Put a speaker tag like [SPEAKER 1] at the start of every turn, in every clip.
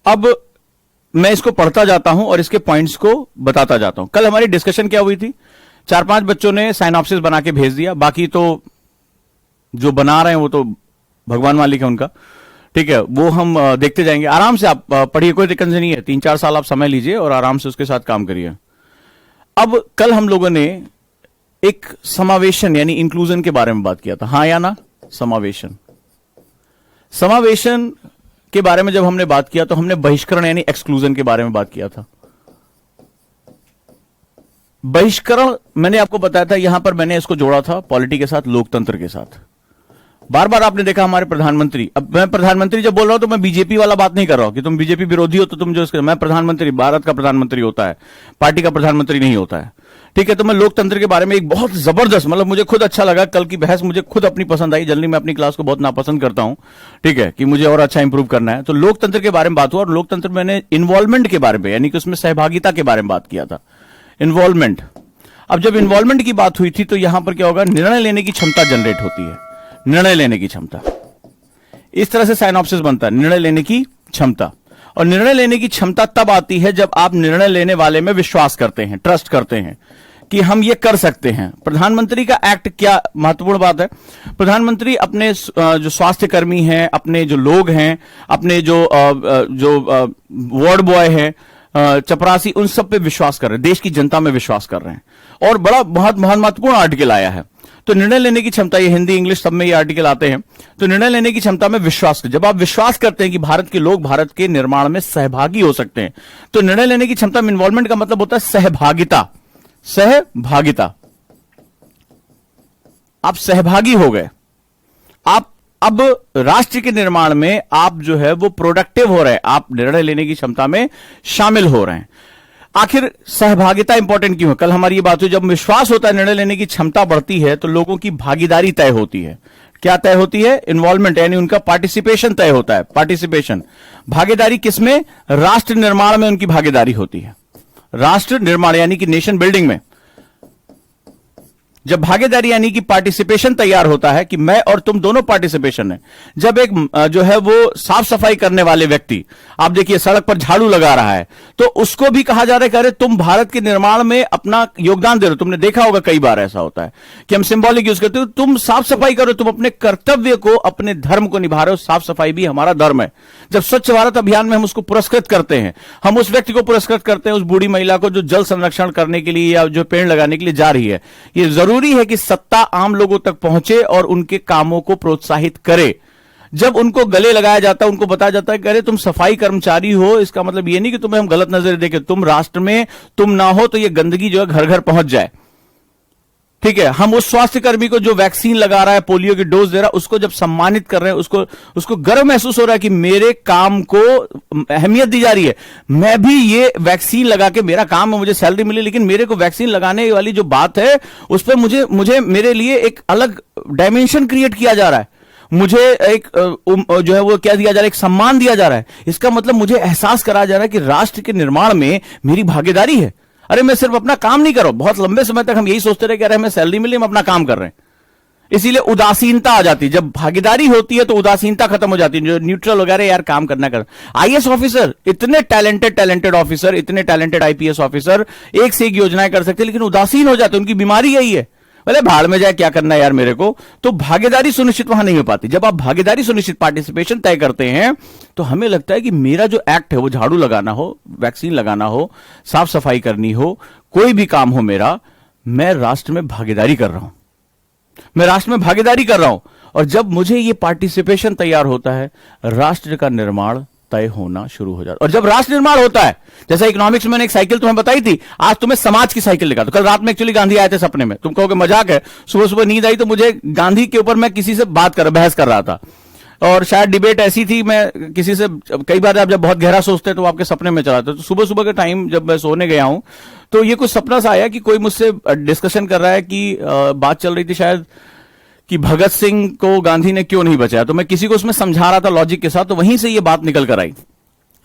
[SPEAKER 1] अब मैं इसको पढ़ता जाता हूं और इसके पॉइंट्स को बताता जाता हूं। कल हमारी डिस्कशन क्या हुई थी, 4-5 बच्चों ने साइनॉप्सिस बना के भेज दिया, बाकी तो जो बना रहे हैं वो तो भगवान मालिक है उनका, ठीक है, वो हम देखते जाएंगे। आराम से आप पढ़िए, कोई दिक्कत नहीं है, 3-4 साल आप समय लीजिए और आराम से उसके साथ काम करिए। अब कल हम लोगों ने एक समावेशन यानी इंक्लूजन के बारे में बात किया था, हां या ना? समावेशन के बारे में जब हमने बात किया तो हमने बहिष्करण यानी एक्सक्लूजन के बारे में बात किया था। बहिष्करण मैंने आपको बताया था, यहां पर मैंने इसको जोड़ा था पॉलिटी के साथ, लोकतंत्र के साथ। बार बार आपने देखा हमारे प्रधानमंत्री, अब मैं प्रधानमंत्री जब बोल रहा हूं तो मैं बीजेपी वाला बात नहीं कर रहा हूं कि तुम बीजेपी विरोधी हो तो तुम जो इसके, मैं प्रधानमंत्री, भारत का प्रधानमंत्री होता है, पार्टी का प्रधानमंत्री नहीं होता है, ठीक है। तो मैं लोकतंत्र के बारे में एक बहुत जबरदस्त, मतलब मुझे खुद अच्छा लगा, कल की बहस मुझे खुद अपनी पसंद आई। जनरली मैं अपनी क्लास को बहुत नापसंद करता हूं, ठीक है, कि मुझे और अच्छा इंप्रूव करना है। तो लोकतंत्र के बारे में बात हुआ और लोकतंत्र में मैंने इन्वॉल्वमेंट के बारे में यानी कि उसमें सहभागिता के बारे में बात किया था, इन्वॉल्वमेंट। अब जब इन्वॉल्वमेंट की बात हुई थी तो यहां पर क्या होगा, निर्णय लेने की क्षमता जनरेट होती है, निर्णय लेने की क्षमता। इस तरह से साइनॉप्सिस बनता है, निर्णय लेने की क्षमता। और निर्णय लेने की क्षमता तब आती है जब आप निर्णय लेने वाले में विश्वास करते हैं, ट्रस्ट करते हैं कि हम ये कर सकते हैं। प्रधानमंत्री का एक्ट क्या महत्वपूर्ण बात है, प्रधानमंत्री अपने जो स्वास्थ्य कर्मी हैं, अपने जो लोग हैं, अपने जो वार्ड बॉय हैं, चपरासी, उन सब पे विश्वास कर रहे हैं, देश की जनता में विश्वास कर रहे हैं। और बड़ा बहुत महत्वपूर्ण आर्टिकल आया है। तो निर्णय लेने की क्षमता, ये हिंदी इंग्लिश सब में ये आर्टिकल आते हैं। तो निर्णय लेने की क्षमता में विश्वास, जब आप विश्वास करते हैं कि भारत के लोग भारत के निर्माण में सहभागी हो सकते हैं, तो निर्णय लेने की क्षमता में इन्वॉल्वमेंट का मतलब होता है सहभागिता। सहभागिता, आप सहभागी हो गए, आप अब राष्ट्र के निर्माण में आप जो है वो प्रोडक्टिव हो रहे हैं, आप निर्णय लेने की क्षमता में शामिल हो रहे हैं। आखिर सहभागिता इंपॉर्टेंट क्यों है? कल हमारी ये बात हुई, जब विश्वास होता है, निर्णय लेने की क्षमता बढ़ती है तो लोगों की भागीदारी तय होती है। क्या तय होती है? इन्वॉल्वमेंट, यानी उनका पार्टिसिपेशन तय होता है। पार्टिसिपेशन, भागीदारी किसमें? राष्ट्र निर्माण में उनकी भागीदारी होती है। राष्ट्र निर्माण यानी कि नेशन बिल्डिंग में जब भागीदारी यानी कि पार्टिसिपेशन तैयार होता है कि मैं और तुम दोनों पार्टिसिपेशन है। जब एक जो है वो साफ सफाई करने वाले व्यक्ति, आप देखिए सड़क पर झाड़ू लगा रहा है, तो उसको भी कहा जा रहा है कि अरे तुम भारत के निर्माण में अपना योगदान दे रहे हो। तुमने देखा होगा कई बार ऐसा होता है कि हम सिंबॉलिक यूज करते हो, तुम साफ सफाई करो, तुम अपने कर्तव्य को, अपने धर्म को निभा रहे हो। साफ सफाई भी हमारा धर्म है। जब स्वच्छ भारत अभियान में हम उसको पुरस्कृत करते हैं, हम उस व्यक्ति को पुरस्कृत करते हैं, उस बूढ़ी महिला को जो जल संरक्षण करने के लिए या जो पेड़ लगाने के लिए जा रही है। ये जरूरी है कि सत्ता आम लोगों तक पहुंचे और उनके कामों को प्रोत्साहित करे। जब उनको गले लगाया जाता है, उनको बताया जाता है कि अरे तुम सफाई कर्मचारी हो, इसका मतलब ये नहीं कि तुम्हें हम गलत नजर देखें, तुम राष्ट्र में तुम ना हो तो ये गंदगी जो है घर घर पहुंच जाए, ठीक है। हम उस स्वास्थ्य कर्मी को जो वैक्सीन लगा रहा है, पोलियो की डोज दे रहा है, उसको जब सम्मानित कर रहे हैं, उसको गर्व महसूस हो रहा है कि मेरे काम को अहमियत दी जा रही है। मैं भी ये वैक्सीन लगा के, मेरा काम है, मुझे सैलरी मिली, लेकिन मेरे को वैक्सीन लगाने वाली जो बात है उस पर मुझे मेरे लिए एक अलग डायमेंशन क्रिएट किया जा रहा है। मुझे एक जो है वो क्या दिया जा रहा है, एक सम्मान दिया जा रहा है। इसका मतलब मुझे एहसास कराया जा रहा है कि राष्ट्र के निर्माण में मेरी भागीदारी है। अरे मैं सिर्फ अपना काम नहीं कर रहा हूं। बहुत लंबे समय तक हम यही सोचते रहे कि अरे हमें सैलरी मिली, हम अपना काम कर रहे हैं, इसीलिए उदासीनता आ जाती है। जब भागीदारी होती है तो उदासीनता खत्म हो जाती है, जो न्यूट्रल वगैरह यार काम करना कर। आईएएस ऑफिसर, इतने टैलेंटेड ऑफिसर, इतने टैलेंटेड आईपीएस ऑफिसर एक से एक योजनाएं कर सकते हैं, लेकिन उदासीन हो जाते हैं। उनकी बीमारी यही है, भले भाड़ में जाए, क्या करना है यार मेरे को। तो भागीदारी सुनिश्चित वहां नहीं हो पाती। जब आप भागीदारी सुनिश्चित, पार्टिसिपेशन तय करते हैं, तो हमें लगता है कि मेरा जो एक्ट है, वो झाड़ू लगाना हो, वैक्सीन लगाना हो, साफ सफाई करनी हो, कोई भी काम हो मेरा, मैं राष्ट्र में भागीदारी कर रहा हूं, मैं राष्ट्र में भागीदारी कर रहा हूं। और जब मुझे ये पार्टिसिपेशन तैयार होता है, राष्ट्र का निर्माण तय होना शुरू हो जाता है। और जब राष्ट्र निर्माण होता है, जैसा इकोनॉमिक्स में मैंने एक साइकिल तुम्हें बताई थी, आज तुम्हें समाज की साइकिल दिखा। तो कल रात में एक्चुअली गांधी आए थे सपने में, तुम कहोगे मजाक है, सुबह सुबह नींद आई तो मुझे गांधी के ऊपर मैं किसी से बहस कर रहा था, और शायद डिबेट ऐसी थी, मैं किसी से, कई बार आप जब बहुत गहरा सोचते हैं तो आपके सपने में चलाते। तो सुबह सुबह के टाइम जब मैं सोने गया हूं तो ये कुछ सपना सा आया कि कोई मुझसे डिस्कशन कर रहा है कि बात चल रही थी शायद कि भगत सिंह को गांधी ने क्यों नहीं बचाया। तो मैं किसी को उसमें समझा रहा था लॉजिक के साथ, तो वहीं से ये बात निकल कर आई।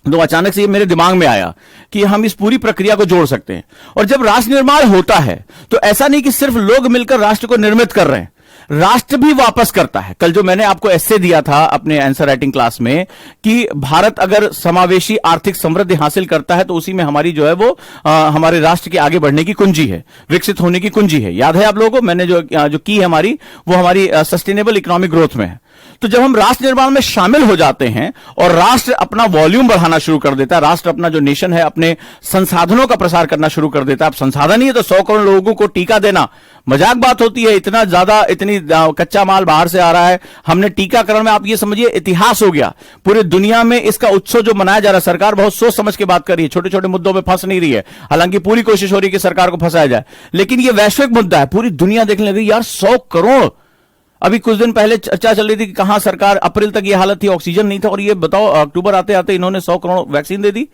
[SPEAKER 1] तो अचानक से ये मेरे दिमाग में आया कि हम इस पूरी प्रक्रिया को जोड़ सकते हैं। और जब राष्ट्र निर्माण होता है तो ऐसा नहीं कि सिर्फ लोग मिलकर राष्ट्र को निर्मित कर रहे हैं, राष्ट्र भी वापस करता है। कल जो मैंने आपको एस्से दिया था अपने आंसर राइटिंग क्लास में कि भारत अगर समावेशी आर्थिक समृद्धि हासिल करता है तो उसी में हमारी जो है वो हमारे राष्ट्र के आगे बढ़ने की कुंजी है, विकसित होने की कुंजी है। याद है आप लोगों को मैंने जो की है हमारी, वो हमारी सस्टेनेबल इकोनॉमिक ग्रोथ में है। तो जब हम राष्ट्र निर्माण में शामिल हो जाते हैं और राष्ट्र अपना वॉल्यूम बढ़ाना शुरू कर देता है, राष्ट्र अपना जो नेशन है अपने संसाधनों का प्रसार करना शुरू कर देता है। अब संसाधन ही है तो 100 करोड़ लोगों को टीका देना मजाक बात होती है। इतना ज्यादा इतनी कच्चा माल बाहर से आ रहा है, हमने टीकाकरण में आप ये समझिए इतिहास हो गया। पूरी दुनिया में इसका उत्सव जो मनाया जा रहा है, सरकार बहुत सोच समझ के बात कर रही है, छोटे छोटे मुद्दों में फंस नहीं रही है। हालांकि पूरी कोशिश हो रही है कि सरकार को फंसाया जाए, लेकिन यह वैश्विक मुद्दा है, पूरी दुनिया देखने लगी यार 100 करोड़। अभी कुछ दिन पहले चर्चा चल रही थी कि कहां सरकार, अप्रैल तक यह हालत थी, ऑक्सीजन नहीं था, और ये बताओ अक्टूबर आते आते इन्होंने 100 करोड़ वैक्सीन दे दी।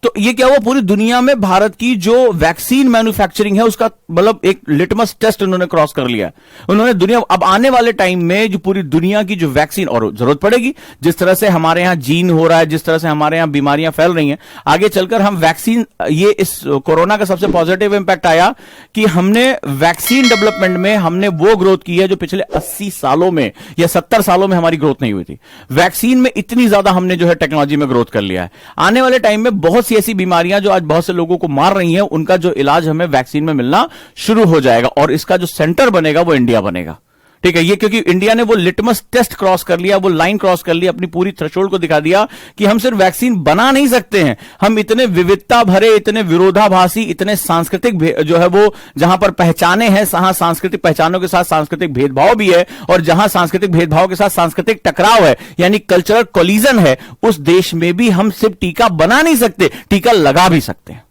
[SPEAKER 1] तो ये क्या हुआ, पूरी दुनिया में भारत की जो वैक्सीन मैन्युफैक्चरिंग है उसका मतलब एक लिटमस टेस्ट उन्होंने क्रॉस कर लिया। उन्होंने दुनिया, अब आने वाले टाइम में जो पूरी दुनिया की जो वैक्सीन, और जरूरत पड़ेगी, जिस तरह से हमारे यहां जीन हो रहा है, जिस तरह से हमारे यहां बीमारियां फैल रही हैं, आगे चलकर हम वैक्सीन, ये इस कोरोना का सबसे पॉजिटिव इंपैक्ट आया कि हमने वैक्सीन डेवलपमेंट में हमने वो ग्रोथ की है जो पिछले 80 सालों में या 70 सालों में हमारी ग्रोथ नहीं हुई थी। वैक्सीन में इतनी ज्यादा हमने जो है टेक्नोलॉजी में ग्रोथ कर लिया है। आने वाले टाइम में बहुत ऐसी बीमारियां जो आज बहुत से लोगों को मार रही हैं, उनका जो इलाज हमें वैक्सीन में मिलना शुरू हो जाएगा, और इसका जो सेंटर बनेगा वो इंडिया बनेगा। ठीक है, ये क्योंकि इंडिया ने वो लिटमस टेस्ट क्रॉस कर लिया, वो लाइन क्रॉस कर लिया, अपनी पूरी थ्रेशोल्ड को दिखा दिया कि हम सिर्फ वैक्सीन बना नहीं सकते हैं, हम इतने विविधता भरे, इतने विरोधाभासी, इतने सांस्कृतिक जो है वो जहां पर पहचाने हैं, जहां सांस्कृतिक पहचानों के साथ सांस्कृतिक भेदभाव भी है, और जहां सांस्कृतिक भेदभाव के साथ सांस्कृतिक टकराव है, यानी कल्चरल कोलिजन है, उस देश में भी हम सिर्फ टीका बना नहीं सकते, टीका लगा भी सकते हैं।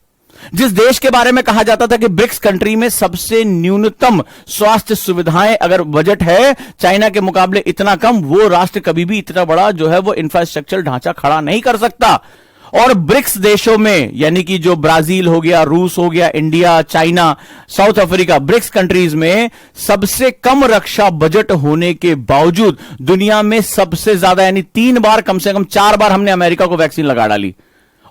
[SPEAKER 1] जिस देश के बारे में कहा जाता था कि ब्रिक्स कंट्री में सबसे न्यूनतम स्वास्थ्य सुविधाएं अगर बजट है चाइना के मुकाबले इतना कम, वो राष्ट्र कभी भी इतना बड़ा जो है वो इंफ्रास्ट्रक्चर ढांचा खड़ा नहीं कर सकता। और ब्रिक्स देशों में, यानी कि जो ब्राजील हो गया, रूस हो गया, India, China, South Africa, BRICS countries में सबसे कम रक्षा बजट होने के बावजूद दुनिया में सबसे ज्यादा, यानी 3 बार, कम से कम 4 बार हमने अमेरिका को वैक्सीन लगा डाली।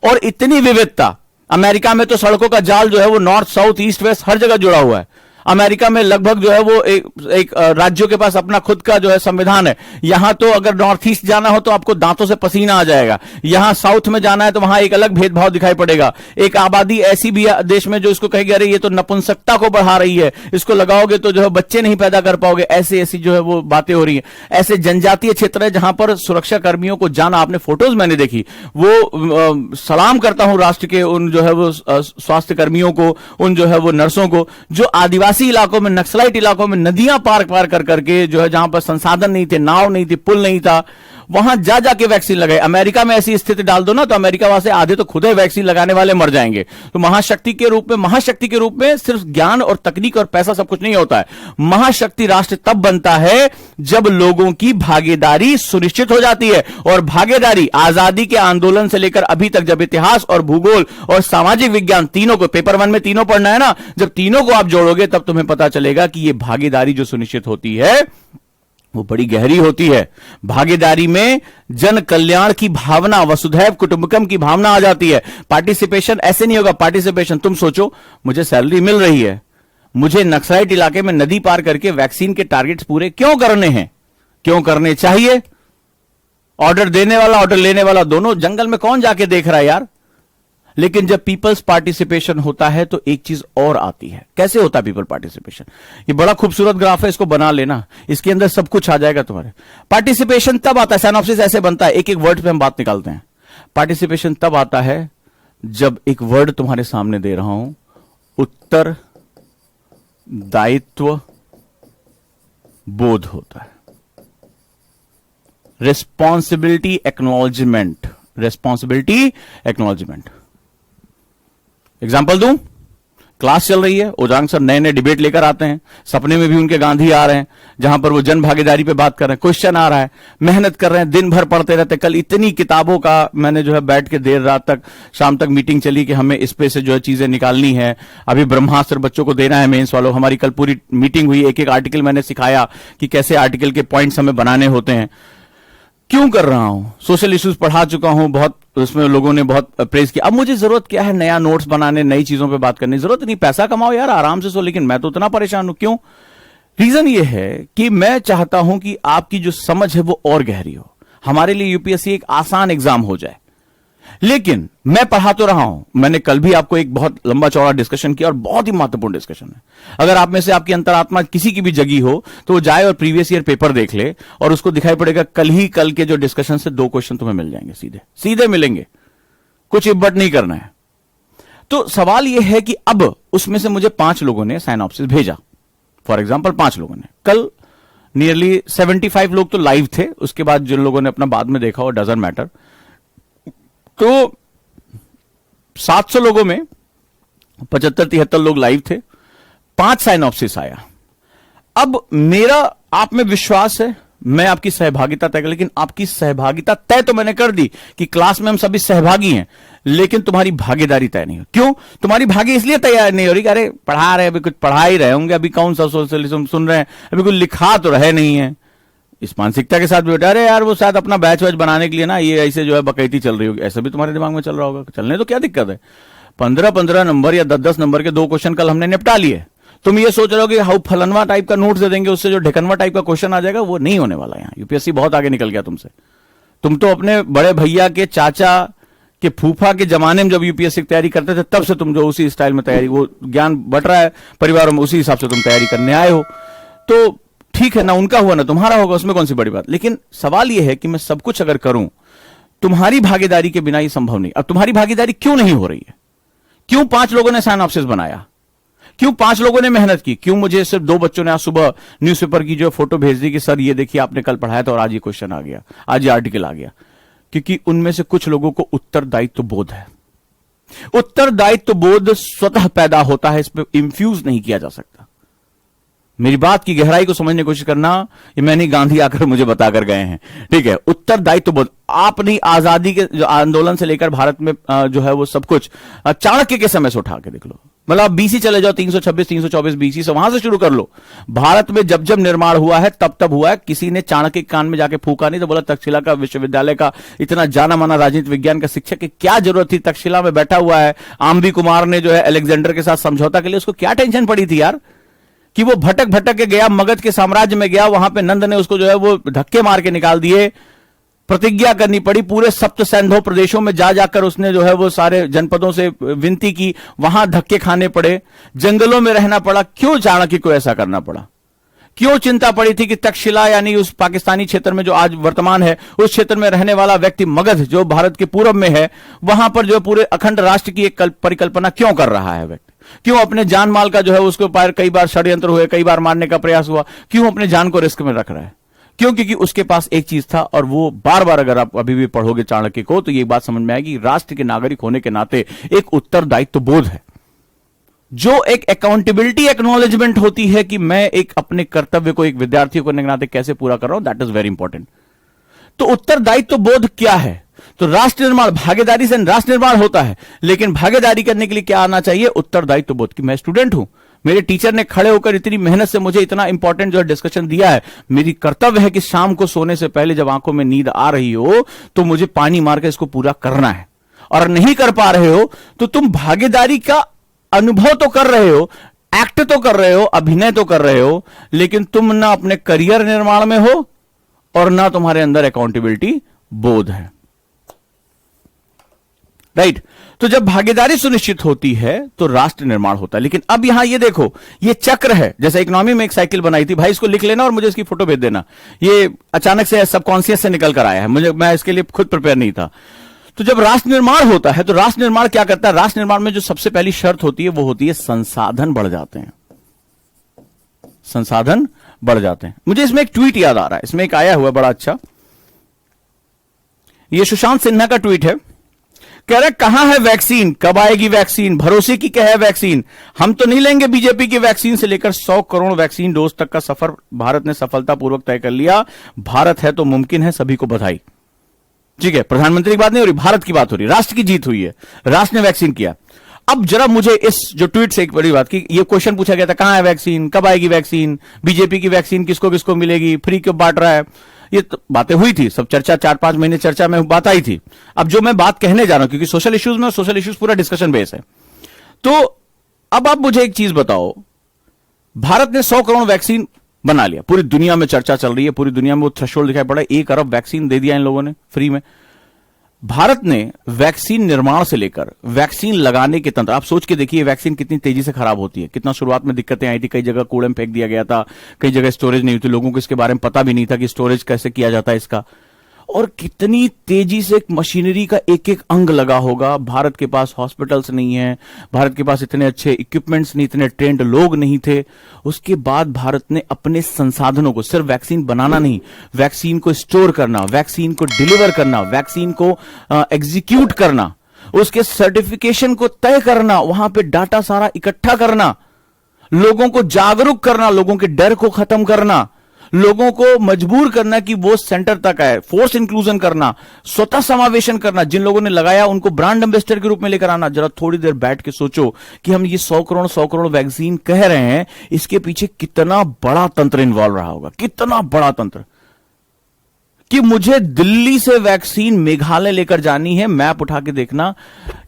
[SPEAKER 1] और इतनी विविधता, अमेरिका में तो सड़कों का जाल जो है वो नॉर्थ, साउथ, ईस्ट, वेस्ट हर जगह जुड़ा हुआ है। अमेरिका में लगभग जो है वो एक राज्यों के पास अपना खुद का जो है संविधान है। यहां तो अगर नॉर्थ ईस्ट जाना हो तो आपको दांतों से पसीना आ जाएगा, यहां साउथ में जाना है तो वहां एक अलग भेदभाव दिखाई पड़ेगा। एक आबादी ऐसी भी देश में जो इसको कहेगी अरे ये तो नपुंसकता को बढ़ा रही है, इसको लगाओगे तो जो है बच्चे नहीं पैदा कर पाओगे, ऐसी ऐसी जो है वो बातें हो रही है। ऐसे जनजातीय क्षेत्र है जहां पर सुरक्षा कर्मियों को जाना, आपने फोटोज मैंने देखी, वो सलाम करता हूं राष्ट्र के उन जो है वो स्वास्थ्य कर्मियों को, उन जो है वो नर्सों को, जो आदिवासी इलाकों में, नक्सलाइट इलाकों में नदियां पार पार कर करके जो है, जहां पर संसाधन नहीं थे, नाव नहीं थी, पुल नहीं था, वहां जा जाके वैक्सीन लगाए। अमेरिका में ऐसी स्थिति डाल दो ना तो अमेरिका वाले आधे तो खुद ही वैक्सीन लगाने वाले मर जाएंगे। तो महाशक्ति के रूप में सिर्फ ज्ञान और तकनीक और पैसा सब कुछ नहीं होता है। महाशक्ति राष्ट्र तब बनता है जब लोगों की भागीदारी सुनिश्चित हो जाती है। और भागीदारी आजादी के आंदोलन से लेकर अभी तक, जब इतिहास और भूगोल और सामाजिक विज्ञान तीनों को, पेपर 1 में तीनों पढ़ना है ना, जब तीनों को आप जोड़ोगे तब तुम्हें पता चलेगा कि यह भागीदारी जो सुनिश्चित होती है वो बड़ी गहरी होती है। भागीदारी में जन कल्याण की भावना, वसुधैव कुटुंबकम की भावना आ जाती है। पार्टिसिपेशन ऐसे नहीं होगा। पार्टिसिपेशन, तुम सोचो मुझे सैलरी मिल रही है, मुझे नक्सलाइट इलाके में नदी पार करके वैक्सीन के टारगेट्स पूरे क्यों करने हैं, क्यों करने चाहिए? ऑर्डर देने वाला, ऑर्डर लेने वाला दोनों जंगल में कौन जाके देख रहा है यार? लेकिन जब पीपल्स पार्टिसिपेशन होता है तो एक चीज और आती है। कैसे होता है पीपल पार्टिसिपेशन? ये बड़ा खूबसूरत ग्राफ है, इसको बना लेना, इसके अंदर सब कुछ आ जाएगा तुम्हारे। पार्टिसिपेशन तब आता है, सिनॉप्सिस ऐसे बनता है, एक एक वर्ड पे हम बात निकालते हैं। पार्टिसिपेशन तब आता है जब एक वर्ड तुम्हारे सामने दे रहा हूं, उत्तर दायित्व बोध होता है। Responsibility acknowledgement, responsibility acknowledgement. Example दूं, क्लास चल रही है, ओजांग सर नए नए डिबेट लेकर आते हैं, सपने में भी उनके गांधी आ रहे हैं, जहां पर वो जन भागीदारी पे बात कर रहे हैं, क्वेश्चन आ रहा है, मेहनत कर रहे हैं, दिन भर पढ़ते रहते। कल इतनी किताबों का मैंने जो है बैठ के देर रात तक, शाम तक मीटिंग चली कि हमें इस पे से जो है चीजें निकालनी है। अभी ब्रह्मास्त्र बच्चों को देना है मेंस वालों, हमारी कल पूरी मीटिंग हुई, एक एक आर्टिकल मैंने सिखाया कि कैसे आर्टिकल के पॉइंट्स हमें बनाने होते हैं। क्यों कर रहा हूं? सोशल इश्यूज पढ़ा चुका हूं बहुत, उसमें लोगों ने बहुत प्रेज किया। अब मुझे जरूरत क्या है नया नोट्स बनाने, नई चीजों पे बात करने? जरूरत नहीं, पैसा कमाओ यार, आराम से सो। लेकिन मैं तो उतना परेशान हूं। क्यों? रीजन ये है कि मैं चाहता हूं कि आपकी जो समझ है वो और गहरी हो, हमारे लिए यूपीएससी एक आसान एग्जाम हो जाए। लेकिन मैं पढ़ा तो रहा हूं, मैंने कल भी आपको एक बहुत लंबा चौड़ा डिस्कशन किया और बहुत ही महत्वपूर्ण डिस्कशन है। अगर आप में से आपकी अंतरात्मा किसी की भी जगी हो तो वो जाए और प्रीवियस ईयर पेपर देख ले और उसको दिखाई पड़ेगा कल के जो डिस्कशन से 2 क्वेश्चन तुम्हें मिल जाएंगे, सीधे सीधे मिलेंगे, कुछ इब्बट नहीं करना है। तो सवाल यह है कि अब उसमें से मुझे 5 लोगों ने साइनॉप्सिस भेजा, फॉर एग्जाम्पल 5 लोगों ने। कल नियरली 75 लोग तो लाइव थे, उसके बाद जिन लोगों ने अपना बाद में देखा हो डजंट मैटर। तो 700 लोगों में 75-73 लोग लाइव थे, 5 साइनॉप्सिस आया। अब मेरा आप में विश्वास है, मैं आपकी सहभागिता तय कर, लेकिन आपकी सहभागिता तय तो मैंने कर दी कि क्लास में हम सभी सहभागी हैं, लेकिन तुम्हारी भागीदारी तय नहीं हो। क्यों तुम्हारी भागी इसलिए तैयार नहीं हो रही कि अरे पढ़ा रहे, अभी कुछ पढ़ा ही रहे होंगे, अभी कौन सा सोशलिज्म सुन रहे हैं, अभी कुछ लिखा तो रहे नहीं है। इस मानसिकता के साथ बेटा, अरे यार वो शायद अपना बैच वैच बनाने के लिए ना ये ऐसे जो है बकैती चल रही होगी, ऐसा भी तुम्हारे दिमाग में चल रहा होगा। चलने तो क्या दिक्कत है, 15-15 नंबर या 10-10 नंबर के 2 क्वेश्चन कल हमने निपटा लिए। तुम ये सोच रहे हो कि हाउ फलनवा टाइप का नोट्स दे देंगे, उससे जो ढिकनवा टाइप का क्वेश्चन आ जाएगा, वो नहीं होने वाला। यहाँ यूपीएससी बहुत आगे निकल गया तुमसे। तुम तो अपने बड़े भैया के चाचा के फूफा के जमाने में जब यूपीएससी की तैयारी करते थे, तब से तुम जो उसी स्टाइल में तैयारी, वो ज्ञान बट रहा है परिवारों में, उसी हिसाब से तुम तैयारी करने आए हो। तो ठीक है ना, उनका हुआ ना तुम्हारा होगा, उसमें कौन सी बड़ी बात। लेकिन सवाल यह है कि मैं सब कुछ अगर करूं, तुम्हारी भागीदारी के बिना ये संभव नहीं। अब तुम्हारी भागीदारी क्यों नहीं हो रही है? क्यों 5 लोगों ने साइनॉप्सिस बनाया? क्यों 5 लोगों ने मेहनत की? क्यों मुझे सिर्फ 2 बच्चों ने आज सुबह न्यूज़पेपर की जो फोटो भेज दी कि सर ये देखिए आपने कल पढ़ाया था और आज ये क्वेश्चन आ गया, आज ये आर्टिकल आ गया? क्योंकि उनमें से कुछ लोगों को उत्तरदायित्व बोध है। उत्तरदायित्व बोध स्वतः पैदा होता है, इस पर इंफ्यूज नहीं किया जा सकता। मेरी बात की गहराई को समझने की कोशिश करना, ये मैंने गांधी आकर मुझे बताकर गए हैं, ठीक है। उत्तरदायित्व बोध आपने आजादी के जो आंदोलन से लेकर भारत में जो है वो सब कुछ चाणक्य के समय से उठा के देख लो, मतलब आप बीसी चले जाओ, 326-324 बीसी से, वहां से शुरू कर लो। भारत में जब जब निर्माण हुआ है तब तब हुआ है। किसी ने चाणक्य के कान में जाके फूका नहीं तो बोला तक्षशिला का विश्वविद्यालय का इतना जाना माना राजनीति विज्ञान का शिक्षक की क्या जरूरत थी? तक्षशिला में बैठा हुआ है आम्बी कुमार ने जो है अलेक्जेंडर के साथ समझौता के लिए, उसको क्या टेंशन पड़ी थी यार कि वो भटक भटक के गया, मगध के साम्राज्य में गया, वहां पे नंद ने उसको जो है वो धक्के मार के निकाल दिए। प्रतिज्ञा करनी पड़ी, पूरे सप्त सैंधव प्रदेशों में जा जाकर उसने जो है वो सारे जनपदों से विनती की, वहां धक्के खाने पड़े, जंगलों में रहना पड़ा। क्यों चाणक्य को ऐसा करना पड़ा? क्यों चिंता पड़ी थी कि तक्षशिला यानी उस पाकिस्तानी क्षेत्र में जो आज वर्तमान है, उस क्षेत्र में रहने वाला व्यक्ति मगध जो भारत के पूर्व में है, वहां पर जो पूरे अखंड राष्ट्र की एक परिकल्पना क्यों कर रहा है व्यक्ति? क्यों अपने जान माल का जो है उसके ऊपर कई बार षड्यंत्र हुए, कई बार मारने का प्रयास हुआ, क्यों अपने जान को रिस्क में रख रहा है? क्यों? क्योंकि उसके पास एक चीज था, और वो बार बार अगर आप अभी भी पढ़ोगे चाणक्य को तो ये बात समझ में आएगी, राष्ट्र के नागरिक होने के नाते एक उत्तरदायित्व बोध है, जो एक अकाउंटेबिलिटी एक्नॉलेजमेंट होती है कि मैं एक अपने कर्तव्य को एक विद्यार्थी होने के नाते कैसे पूरा कर रहा हूं, दैट इज वेरी इंपॉर्टेंट। तो उत्तरदायित्व बोध क्या है? तो राष्ट्र निर्माण, भागीदारी से राष्ट्र निर्माण होता है, लेकिन भागीदारी करने के लिए क्या आना चाहिए? उत्तरदायित्व बोध। कि मैं स्टूडेंट हूं, मेरे टीचर ने खड़े होकर इतनी मेहनत से मुझे इतना इंपॉर्टेंट जो है डिस्कशन दिया है, मेरी कर्तव्य है कि शाम को सोने से पहले जब आंखों में नींद आ रही हो तो मुझे पानी मारकर इसको पूरा करना है। और नहीं कर पा रहे हो तो तुम भागीदारी का अनुभव तो कर रहे हो, एक्ट तो कर रहे हो, अभिनय तो कर रहे हो, लेकिन तुम ना अपने करियर निर्माण में हो और ना तुम्हारे अंदर अकाउंटेबिलिटी बोध है, राइट। तो जब भागीदारी सुनिश्चित होती है तो राष्ट्र निर्माण होता है। लेकिन अब यहां ये देखो, ये चक्र है, जैसे इकोनॉमी में एक साइकिल बनाई थी, भाई इसको लिख लेना और मुझे इसकी फोटो भेज देना। ये अचानक से सबकॉन्शियस से निकल कर आया है, मैं इसके लिए खुद प्रिपेयर नहीं था। तो जब राष्ट्र निर्माण होता है तो राष्ट्र निर्माण क्या करता है? राष्ट्र निर्माण में जो सबसे पहली शर्त होती है वो होती है संसाधन बढ़ जाते हैं। संसाधन बढ़ जाते हैं। मुझे इसमें एक ट्वीट याद आ रहा है, इसमें एक आया हुआ बड़ा अच्छा, ये सुशांत सिन्हा का ट्वीट है। कह रहे कहां है वैक्सीन, कब आएगी वैक्सीन, भरोसे की क्या है वैक्सीन, हम तो नहीं लेंगे बीजेपी की वैक्सीन से लेकर 100 करोड़ वैक्सीन डोज तक का सफर भारत ने सफलतापूर्वक तय कर लिया। भारत है तो मुमकिन है, सभी को बधाई। ठीक है, प्रधानमंत्री की बात नहीं हो रही, भारत की बात हो रही, राष्ट्र की जीत हुई है, राष्ट्र ने वैक्सीन किया। अब जरा मुझे इस जो ट्वीट से एक बड़ी बात की, ये क्वेश्चन पूछा गया था कहां है वैक्सीन, कब आएगी वैक्सीन, बीजेपी की वैक्सीन किसको किसको मिलेगी, फ्री क्यों बांट रहा है, ये तो बातें हुई थी, सब चर्चा 4-5 महीने चर्चा में बात आई थी। अब जो मैं बात कहने जा रहा हूं, क्योंकि सोशल इश्यूज में, सोशल इश्यूज पूरा डिस्कशन बेस है, तो अब आप मुझे एक चीज बताओ, भारत ने 100 करोड़ वैक्सीन बना लिया, पूरी दुनिया में चर्चा चल रही है, पूरी दुनिया में वो थ्रेशोल्ड दिखाई पड़ा, 1 अरब वैक्सीन दे दिया इन लोगों ने फ्री में। भारत ने वैक्सीन निर्माण से लेकर वैक्सीन लगाने के तंत्र, आप सोच के देखिए वैक्सीन कितनी तेजी से खराब होती है, कितना शुरुआत में दिक्कतें आई थी, कई जगह कूड़े में फेंक दिया गया था, कई जगह स्टोरेज नहीं हुई थी, लोगों को इसके बारे में पता भी नहीं था कि स्टोरेज कैसे किया जाता है इसका, और कितनी तेजी से मशीनरी का एक एक अंग लगा होगा। भारत के पास हॉस्पिटल्स नहीं है, भारत के पास इतने अच्छे इक्विपमेंट्स नहीं, इतने ट्रेंड लोग नहीं थे। उसके बाद भारत ने अपने संसाधनों को, सिर्फ वैक्सीन बनाना नहीं, वैक्सीन को स्टोर करना, वैक्सीन को डिलीवर करना, वैक्सीन को एग्जीक्यूट करना, उसके सर्टिफिकेशन को तय करना, वहां पे डाटा सारा इकट्ठा करना, लोगों को जागरूक करना, लोगों के डर को खत्म करना, लोगों को मजबूर करना कि वो सेंटर तक आए, फोर्स इंक्लूजन करना, स्वतः समावेशन करना, जिन लोगों ने लगाया उनको ब्रांड एम्बेसडर के रूप में लेकर आना। जरा थोड़ी देर बैठ के सोचो कि हम ये 100 करोड़ वैक्सीन कह रहे हैं, इसके पीछे कितना बड़ा तंत्र इन्वॉल्व रहा होगा, कितना बड़ा तंत्र। कि मुझे दिल्ली से वैक्सीन मेघालय लेकर जानी है, मैप उठा के देखना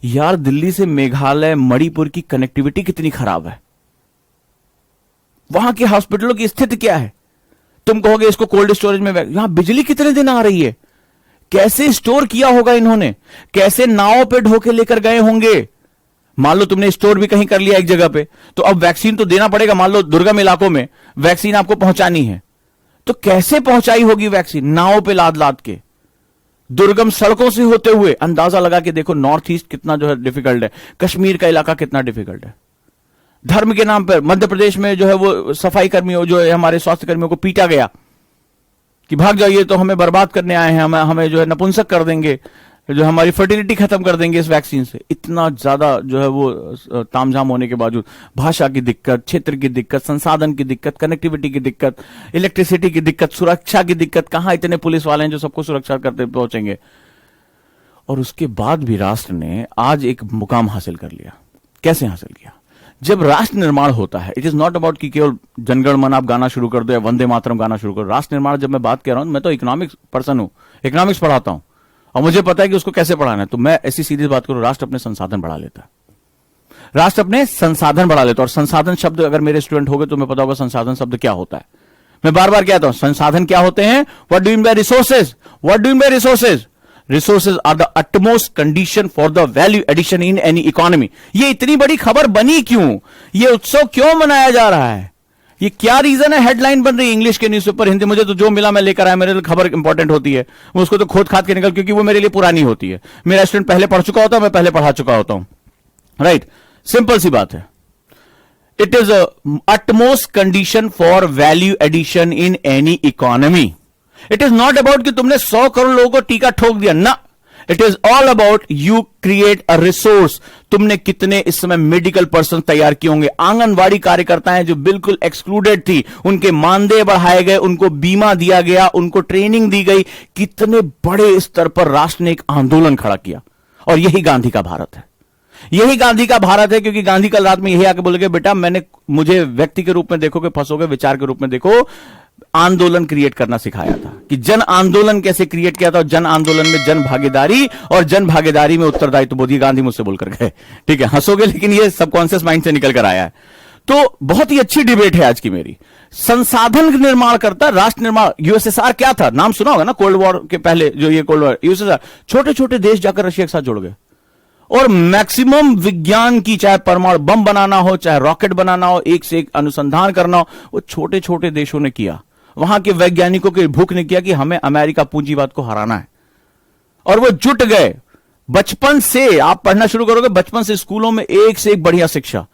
[SPEAKER 1] यार, दिल्ली से मेघालय मणिपुर की कनेक्टिविटी कितनी खराब है, वहां के हॉस्पिटलों की स्थिति क्या है। तुम कहोगे इसको कोल्ड स्टोरेज में, यहां बिजली कितने दिन आ रही है, कैसे स्टोर किया होगा इन्होंने, कैसे नाव पे ढोके लेकर गए होंगे। मान लो तुमने स्टोर भी कहीं कर लिया एक जगह पे, तो अब वैक्सीन तो देना पड़ेगा। मान लो दुर्गम इलाकों में वैक्सीन आपको पहुंचानी है, तो कैसे पहुंचाई होगी वैक्सीन, नाव पे लाद लाद के, दुर्गम सड़कों से होते हुए। अंदाजा लगा के देखो नॉर्थ ईस्ट कितना जो है डिफिकल्ट है, कश्मीर का इलाका कितना डिफिकल्ट है। धर्म के नाम पर मध्य प्रदेश में जो है वो सफाई कर्मियों, जो है हमारे स्वास्थ्य कर्मियों को पीटा गया कि भाग जाइए, तो हमें बर्बाद करने आए हैं, हमें जो है नपुंसक कर देंगे, जो हमारी फर्टिलिटी खत्म कर देंगे इस वैक्सीन से। इतना ज्यादा जो है वो तामझाम होने के बावजूद, भाषा की दिक्कत, क्षेत्र की दिक्कत, संसाधन की दिक्कत, कनेक्टिविटी की दिक्कत, इलेक्ट्रिसिटी की दिक्कत, सुरक्षा की दिक्कत, कहां इतने पुलिस वाले हैं जो सबको सुरक्षा करते पहुंचेंगे। और उसके बाद भी राष्ट्र ने आज एक मुकाम हासिल कर लिया। कैसे हासिल किया? जब राष्ट्र निर्माण होता है, इट इज नॉट अबाउट कि केवल जनगण मन आप गाना शुरू कर दो या वंदे मातरम गाना शुरू करो। राष्ट्र निर्माण जब मैं बात कर रहा हूं, मैं तो इकोनॉमिक्स पर्सन हूं, इकोनॉमिक्स पढ़ाता हूं और मुझे पता है कि उसको कैसे पढ़ाना है। तो मैं ऐसी सीधी बात करूं, राष्ट्र अपने संसाधन बढ़ा लेता है, राष्ट्र अपने संसाधन बढ़ा लेता है। और संसाधन शब्द अगर मेरे स्टूडेंट हो गए तो मैं पता होगा संसाधन शब्द क्या होता है। मैं बार बार कहता हूं संसाधन क्या होते हैं, what do you mean by resources, what do you mean by resources. Resources are the utmost condition for the value addition in any economy। ये इतनी बड़ी खबर बनी क्यों, ये उत्सव क्यों मनाया जा रहा है, ये क्या रीजन है, हेडलाइन बन रही है इंग्लिश के न्यूज़पेपर, हिंदी, मुझे तो जो मिला मैं लेकर आया, मेरे लिए खबर इंपॉर्टेंट होती है, मैं उसको तो खोद खाद के निकल, क्योंकि वो मेरे लिए पुरानी होती है। मेरा स्टूडेंट पहले पढ़ चुका होता है, मैं पहले पढ़ा चुका होता हूं, राइट। सिंपल सी बात है, it is utmost condition for value addition in any economy। It is not about कि तुमने 100 करोड़ लोगों को टीका ठोक दिया ना, it is all about you create a resource. तुमने कितने इस समय मेडिकल पर्सन तैयार किए होंगे, आंगनवाड़ी कार्यकर्ता हैं जो बिल्कुल एक्सक्लूडेड थी, उनके मानदेय बढ़ाए गए, उनको बीमा दिया गया, उनको ट्रेनिंग दी गई। कितने बड़े स्तर पर राष्ट्र ने एक आंदोलन खड़ा किया। और यही गांधी का भारत है, यही गांधी का भारत है। क्योंकि गांधी कल रात में यही आके बोलेगे, बेटा मुझे व्यक्ति के रूप में देखोगे फंसोगे, विचार के रूप में देखो, आंदोलन क्रिएट करना सिखाया था कि जन आंदोलन कैसे क्रिएट किया था। और जन आंदोलन में जन भागीदारी, और जन भागीदारी में उत्तरदायित्व बोध, ये गांधी मुझसे बोलकर गए। ठीक है, हंसोगे लेकिन ये सबकॉन्शियस माइंड से निकल कर आया है। तो बहुत ही अच्छी डिबेट है आज की मेरी। संसाधन निर्माण करता राष्ट्र निर्माण। यूएसएसआर क्या था, नाम सुना होगा ना, कोल्ड वॉर के पहले जो ये कोल्ड वॉर, यूएसएसआर, छोटे छोटे देश जाकर रशिया के साथ जुड़ गए और मैक्सिमम विज्ञान की, चाहे परमाणु बम बनाना हो, चाहे रॉकेट बनाना हो, एक से एक अनुसंधान करना हो, वो छोटे छोटे देशों ने किया। वहां के वैज्ञानिकों की भूख ने किया कि हमें अमेरिका पूंजीवाद को हराना है, और वो जुट गए। बचपन से आप पढ़ना शुरू करोगे, बचपन से स्कूलों में एक से एक बढ़िया शिक्षा,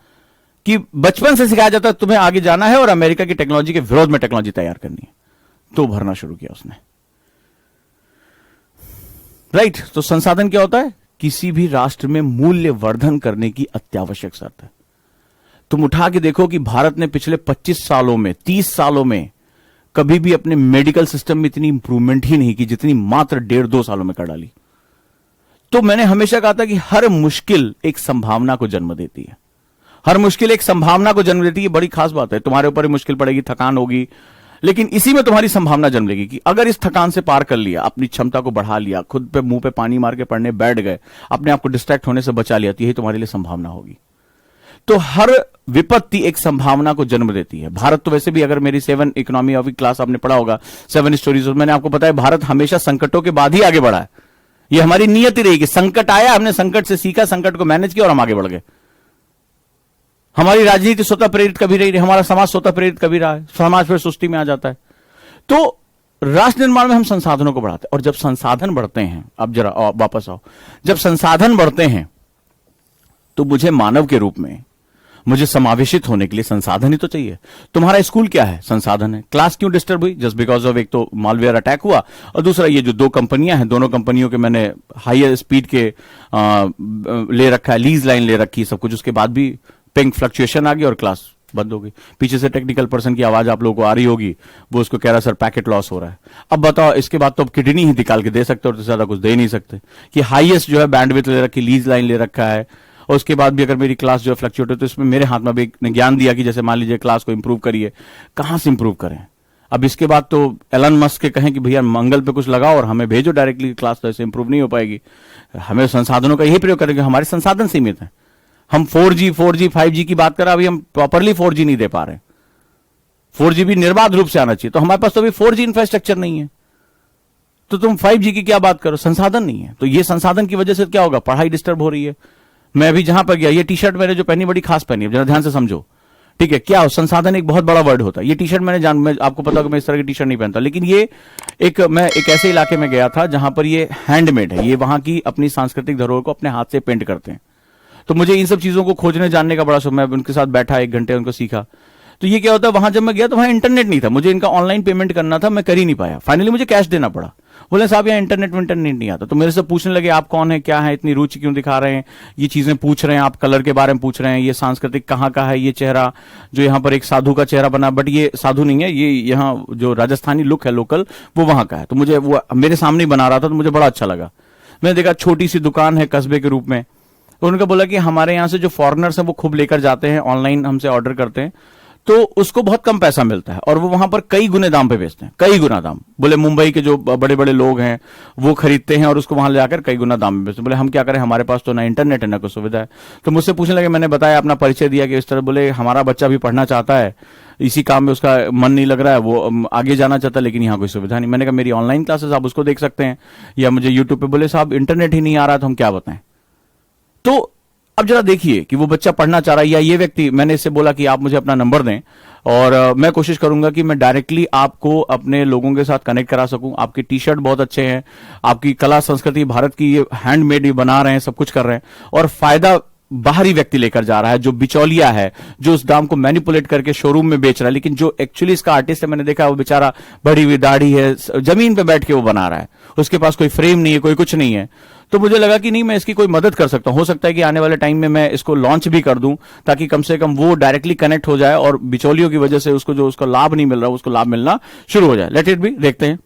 [SPEAKER 1] कि बचपन से सिखाया जाता है तुम्हें आगे जाना है और अमेरिका की टेक्नोलॉजी के विरोध में टेक्नोलॉजी तैयार करनी है। तो भरना शुरू किया उसने, राइट। तो संसाधन क्या होता है, किसी भी राष्ट्र में मूल्य वर्धन करने की अत्यावश्यक शर्त है। तुम उठा के देखो कि भारत ने पिछले 25 सालों में, 30 सालों में कभी भी अपने मेडिकल सिस्टम में इतनी इंप्रूवमेंट ही नहीं की जितनी मात्र 1.5-2 सालों में कर डाली। तो मैंने हमेशा कहा था कि हर मुश्किल एक संभावना को जन्म देती है, हर मुश्किल एक संभावना को जन्म देती है। बड़ी खास बात है, तुम्हारे ऊपर मुश्किल पड़ेगी, थकान होगी, लेकिन इसी में तुम्हारी संभावना जन्म लेगी कि अगर इस थकान से पार कर लिया, अपनी क्षमता को बढ़ा लिया, खुद पे मुंह पे पानी मार के पढ़ने बैठ गए, अपने आप को डिस्ट्रैक्ट होने से बचा लिया, तो यही तुम्हारे लिए संभावना होगी। तो हर विपत्ति एक संभावना को जन्म देती है। भारत तो वैसे भी, अगर मेरी 7 इकोनॉमी ऑफ क्लास आपने पढ़ा होगा, 7 स्टोरीज, मैंने आपको बताया भारत हमेशा संकटों के बाद ही आगे बढ़ा है। ये हमारी नियति रही कि संकट आया, हमने संकट से सीखा, संकट को मैनेज किया और हम आगे बढ़ गए। हमारी राजनीति स्वतः प्रेरित कभी रही, हमारा समाज स्वतः प्रेरित कभी रहा है, समाज फिर सुस्ती में आ जाता है। तो राष्ट्र निर्माण में हम संसाधनों को बढ़ाते हैं, और जब संसाधन बढ़ते हैं, अब जरा वापस आओ, जब संसाधन बढ़ते हैं तो मुझे मानव के रूप में, मुझे समावेशित होने के लिए संसाधन ही तो चाहिए। तुम्हारा स्कूल क्या है? संसाधन है। क्लास क्यों डिस्टर्ब हुई? जस्ट बिकॉज ऑफ एक तो मालवेयर अटैक हुआ, और दूसरा ये जो 2 कंपनियां हैं, दोनों कंपनियों के मैंने हायर स्पीड के ले रखा है, लीज लाइन ले रखी है, सब कुछ, उसके बाद भी पिंक फ्लक्चुएशन आ गई और क्लास बंद हो गई। पीछे से टेक्निकल पर्सन की आवाज आप लोगों को आ रही होगी, वो उसको कह रहा है सर पैकेट लॉस हो रहा है। अब बताओ, इसके बाद तो अब किडनी ही निकाल के दे सकते हो, और तो ज्यादा कुछ दे नहीं सकते। कि हाईएस्ट जो है बैंडविड्थ ले रखी, लीज लाइन ले रखा है, और उसके बाद भी अगर मेरी क्लास जो है फ्लक्चुएट है, तो इसमें मेरे हाथ में भी एक ज्ञान दिया कि जैसे मान लीजिए क्लास को इंप्रूव करिए, कहां से इंप्रूव करें? अब इसके बाद तो एलन मस्क के कहें कि भैया मंगल पे कुछ लगाओ और हमें भेजो डायरेक्टली क्लास, तो ऐसे इंप्रूव नहीं हो पाएगी। हमें संसाधनों का यही प्रयोग करेंगे, हमारे संसाधन सीमित हैं। हम 4G 5G की बात करें, अभी हम प्रॉपरली 4G नहीं दे पा रहे। 4G भी निर्बाध रूप से आना चाहिए, तो हमारे पास तो अभी 4G इंफ्रास्ट्रक्चर नहीं है, तो तुम 5G की क्या बात करो? संसाधन नहीं है। तो ये संसाधन की वजह से क्या होगा? पढ़ाई डिस्टर्ब हो रही है। मैं अभी जहां पर गया, ये टी शर्ट मैंने जो पहनी बड़ी खास पहनी है, जरा ध्यान से समझो, ठीक है? क्या हो, संसाधन एक बहुत बड़ा वर्ड होता है। ये टी शर्ट मैं आपको पता होगा मैं इस तरह की टी शर्ट नहीं पहनता, लेकिन ये मैं एक ऐसे इलाके में गया था जहां पर ये हैंडमेड है, ये वहां की अपनी सांस्कृतिक धरोहर को अपने हाथ से पेंट करते हैं। तो मुझे इन सब चीजों को खोजने जानने का बड़ा शौक, मैं उनके साथ बैठा 1 घंटे, उनको सीखा। तो ये क्या होता है, वहां जब मैं गया तो वहां इंटरनेट नहीं था, मुझे इनका ऑनलाइन पेमेंट करना था, मैं कर ही नहीं पाया। फाइनली मुझे कैश देना पड़ा। बोले साहब यहाँ इंटरनेट नहीं आता। तो मेरे से पूछने लगे आप कौन है, क्या है, इतनी रुचि क्यों दिखा रहे हैं, ये चीजें पूछ रहे हैं, आप कलर के बारे में पूछ रहे हैं, ये सांस्कृतिक कहाँ का है, ये चेहरा जो यहाँ पर एक साधु का चेहरा बना, बट ये साधु नहीं है, ये यहाँ जो राजस्थानी लुक है लोकल, वो वहां का है। तो मुझे वो मेरे सामने ही बना रहा था, तो मुझे बड़ा अच्छा लगा। मैंने देखा छोटी सी दुकान है कस्बे के रूप में, तो उनका बोला कि हमारे यहाँ से जो फॉरेनर्स हैं वो खूब लेकर जाते हैं, ऑनलाइन हमसे ऑर्डर करते हैं, तो उसको बहुत कम पैसा मिलता है और वो वहां पर कई गुने दाम पे बेचते हैं, कई गुना दाम। बोले मुंबई के जो बड़े बड़े लोग हैं वो खरीदते हैं और उसको वहां ले जाकर कई गुना दाम में बेचते हैं। बोले हम क्या करें, हमारे पास तो ना इंटरनेट है ना कोई सुविधा है। तो मुझसे पूछने लगे, मैंने बताया, अपना परिचय दिया कि इस तरह। बोले हमारा बच्चा भी पढ़ना चाहता है, इसी काम में उसका मन नहीं लग रहा है, वो आगे जाना चाहता है, लेकिन यहाँ कोई सुविधा नहीं। मैंने कहा मेरी ऑनलाइन क्लासेस आप उसको देख सकते हैं या मुझे यूट्यूब पे। बोले साहब इंटरनेट ही नहीं आ रहा तो हम क्या बताएं। तो अब जरा देखिए कि वो बच्चा पढ़ना चाह रहा है या ये व्यक्ति, मैंने इससे बोला कि आप मुझे अपना नंबर दें और मैं कोशिश करूंगा कि मैं डायरेक्टली आपको अपने लोगों के साथ कनेक्ट करा सकूं। आपकी टी शर्ट बहुत अच्छे हैं, आपकी कला संस्कृति भारत की ये हैंडमेड बना रहे हैं, सब कुछ कर रहे हैं, और फायदा बाहरी व्यक्ति लेकर जा रहा है, जो बिचौलिया है, जो उस दाम को मैनिपुलेट करके शोरूम में बेच रहा है, लेकिन जो एक्चुअली इसका आर्टिस्ट है, मैंने देखा वो बेचारा बड़ी हुई दाढ़ी है, जमीन पे बैठ के वो बना रहा है, उसके पास कोई फ्रेम नहीं है, कोई कुछ नहीं है। तो मुझे लगा कि नहीं, मैं इसकी कोई मदद कर सकता हूं। हो सकता है कि आने वाले टाइम में मैं इसको लॉन्च भी कर दूं, ताकि कम से कम वो डायरेक्टली कनेक्ट हो जाए और बिचौलियों की वजह से उसको जो उसका लाभ नहीं मिल रहा उसको लाभ मिलना शुरू हो जाए। लेट इट बी, देखते हैं।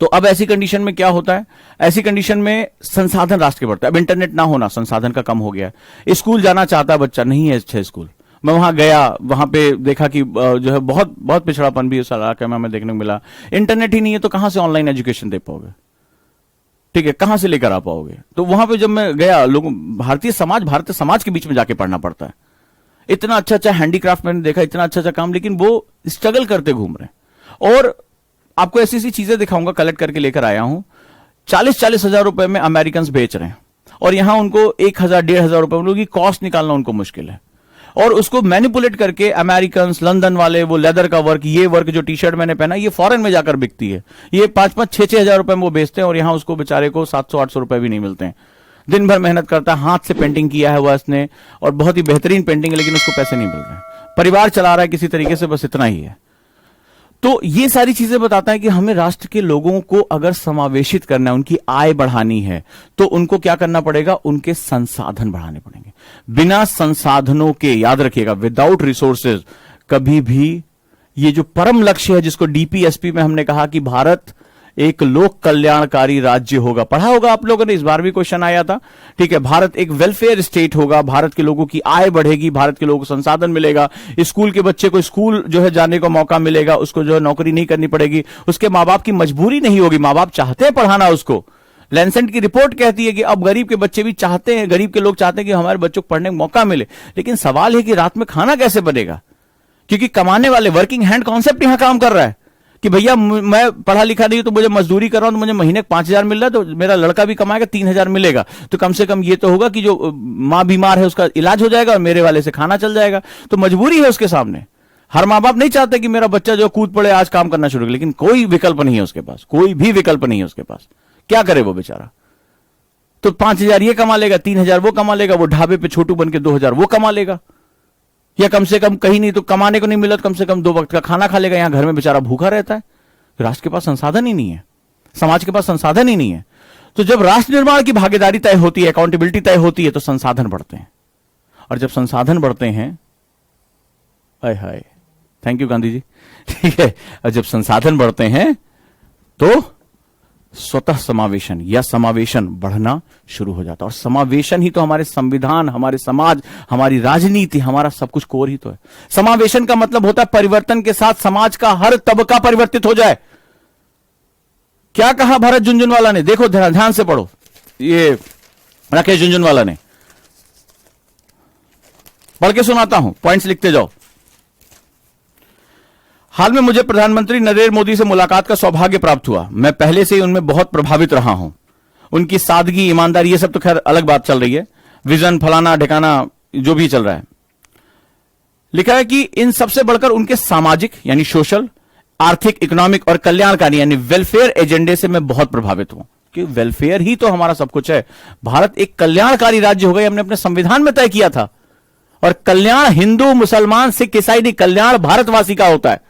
[SPEAKER 1] तो अब ऐसी कंडीशन में क्या होता है, ऐसी कंडीशन में संसाधन राष्ट्र के बढ़ता है। अब इंटरनेट ना होना संसाधन का कम हो गया है। स्कूल जाना चाहता है बच्चा, नहीं है अच्छे स्कूल। मैं वहां गया, वहां पे देखा कि जो है बहुत बहुत पिछड़ापन भी उस इलाके में हमें देखने को मिला। इंटरनेट ही नहीं है तो कहां से ऑनलाइन एजुकेशन दे पाओगे, ठीक है, कहां से लेकर आ पाओगे। तो वहां पे जब मैं गया, लोग भारतीय समाज के बीच में जाके पढ़ना पड़ता है। इतना अच्छा अच्छा हैंडीक्राफ्ट मैंने देखा, इतना अच्छा अच्छा काम, लेकिन वो स्ट्रगल करते घूम रहे हैं। और आपको ऐसी ऐसी चीजें दिखाऊंगा, कलेक्ट करके लेकर आया हूं। 40-40 हजार रुपए में अमेरिकन बेच रहे हैं और यहां उनको 1,000-1,500 रुपए उन लोगों की कॉस्ट निकालना उनको मुश्किल है। और उसको मैनिपुलेट करके अमेरिकन, लंदन वाले, वो लेदर का वर्क, ये वर्क जो टी शर्ट मैंने पहना, ये फॉरेन में जाकर बिकती है, ये 5-5, 6-6 हजार रुपए में वो बेचते हैं और यहां उसको बेचारे को 700-800 रुपए भी नहीं मिलते हैं। दिन भर मेहनत करता है, हाथ से पेंटिंग किया है वह इसने, और बहुत ही बेहतरीन पेंटिंग है, लेकिन उसको पैसे नहीं मिल रहे। परिवार चला रहा है किसी तरीके से, बस इतना ही है। तो ये सारी चीजें बताता है कि हमें राष्ट्र के लोगों को अगर समावेशित करना है, उनकी आय बढ़ानी है, तो उनको क्या करना पड़ेगा, उनके संसाधन बढ़ाने पड़ेंगे। बिना संसाधनों के, याद रखिएगा, विदाउट रिसोर्सेज कभी भी ये जो परम लक्ष्य है, जिसको डीपीएसपी में हमने कहा कि भारत एक लोक कल्याणकारी राज्य होगा, पढ़ा होगा आप लोगों ने, इस बार भी क्वेश्चन आया था, ठीक है। भारत एक वेलफेयर स्टेट होगा, भारत के लोगों की आय बढ़ेगी, भारत के लोगों को संसाधन मिलेगा, स्कूल के बच्चे को स्कूल जो है जाने का मौका मिलेगा, उसको जो है नौकरी नहीं करनी पड़ेगी, उसके माँ बाप की मजबूरी नहीं होगी, माँ बाप चाहते हैं पढ़ाना उसको, लैंसेट की रिपोर्ट कहती है कि अब गरीब के बच्चे भी चाहते हैं, गरीब के लोग चाहते हैं कि हमारे बच्चों को पढ़ने का मौका मिले, लेकिन सवाल है कि रात में खाना कैसे बनेगा? क्योंकि कमाने वाले वर्किंग हैंड कॉन्सेप्ट यहां काम कर रहा है कि भैया मैं पढ़ा लिखा नहीं हूं तो मुझे मजदूरी कर रहा हूं, तो मुझे महीने 5,000 मिल रहा है, तो मेरा लड़का भी कमाएगा 3,000 मिलेगा, तो कम से कम ये तो होगा कि जो मां बीमार है उसका इलाज हो जाएगा और मेरे वाले से खाना चल जाएगा। तो मजबूरी है उसके सामने। हर मां बाप नहीं चाहते कि मेरा बच्चा जो कूद पड़े आज काम करना शुरू करे, लेकिन कोई विकल्प नहीं है उसके पास, कोई भी विकल्प नहीं है उसके पास। क्या करे वो बेचारा? तो 5,000 ये कमा लेगा, 3,000 वो कमा लेगा, वो ढाबे पे छोटू बन के 2,000 वो कमा लेगा, या कम से कम कहीं नहीं तो कमाने को नहीं मिला तो कम से कम 2 वक्त का खाना खा लेगा। यहां घर में बेचारा भूखा रहता है। राष्ट्र के पास संसाधन ही नहीं है, समाज के पास संसाधन ही नहीं है। तो जब राष्ट्र निर्माण की भागीदारी तय होती है, अकाउंटेबिलिटी तय होती है, तो संसाधन बढ़ते हैं। और जब संसाधन बढ़ते हैं, हाय हाय, थैंक यू गांधी जी, ठीक है, और जब संसाधन बढ़ते हैं तो स्वतः समावेशन या समावेशन बढ़ना शुरू हो जाता है। और समावेशन ही तो हमारे संविधान, हमारे समाज, हमारी राजनीति, हमारा सब कुछ कोर ही तो है। समावेशन का मतलब होता है परिवर्तन के साथ समाज का हर तबका परिवर्तित हो जाए। क्या कहा भरत झुनझुनवाला ने? देखो ध्यान से पढ़ो, ये राकेश झुनझुनवाला ने, पढ़ के सुनाता हूं, पॉइंट्स लिखते जाओ। हाल में मुझे प्रधानमंत्री नरेंद्र मोदी से मुलाकात का सौभाग्य प्राप्त हुआ। मैं पहले से ही उनमें बहुत प्रभावित रहा हूं। उनकी सादगी, ईमानदारी, ये सब तो खैर अलग बात चल रही है, विजन फलाना ढिकाना जो भी चल रहा है। लिखा है कि इन सबसे बढ़कर उनके सामाजिक यानी सोशल, आर्थिक, इकोनॉमिक और कल्याणकारी यानी वेलफेयर एजेंडे से मैं बहुत प्रभावित हूं। कि वेलफेयर ही तो हमारा सब कुछ है। भारत एक कल्याणकारी राज्य हो गया, हमने अपने संविधान में तय किया था। और कल्याण हिंदू, मुसलमान, सिख, ईसाई नहीं, कल्याण भारतवासी का होता है।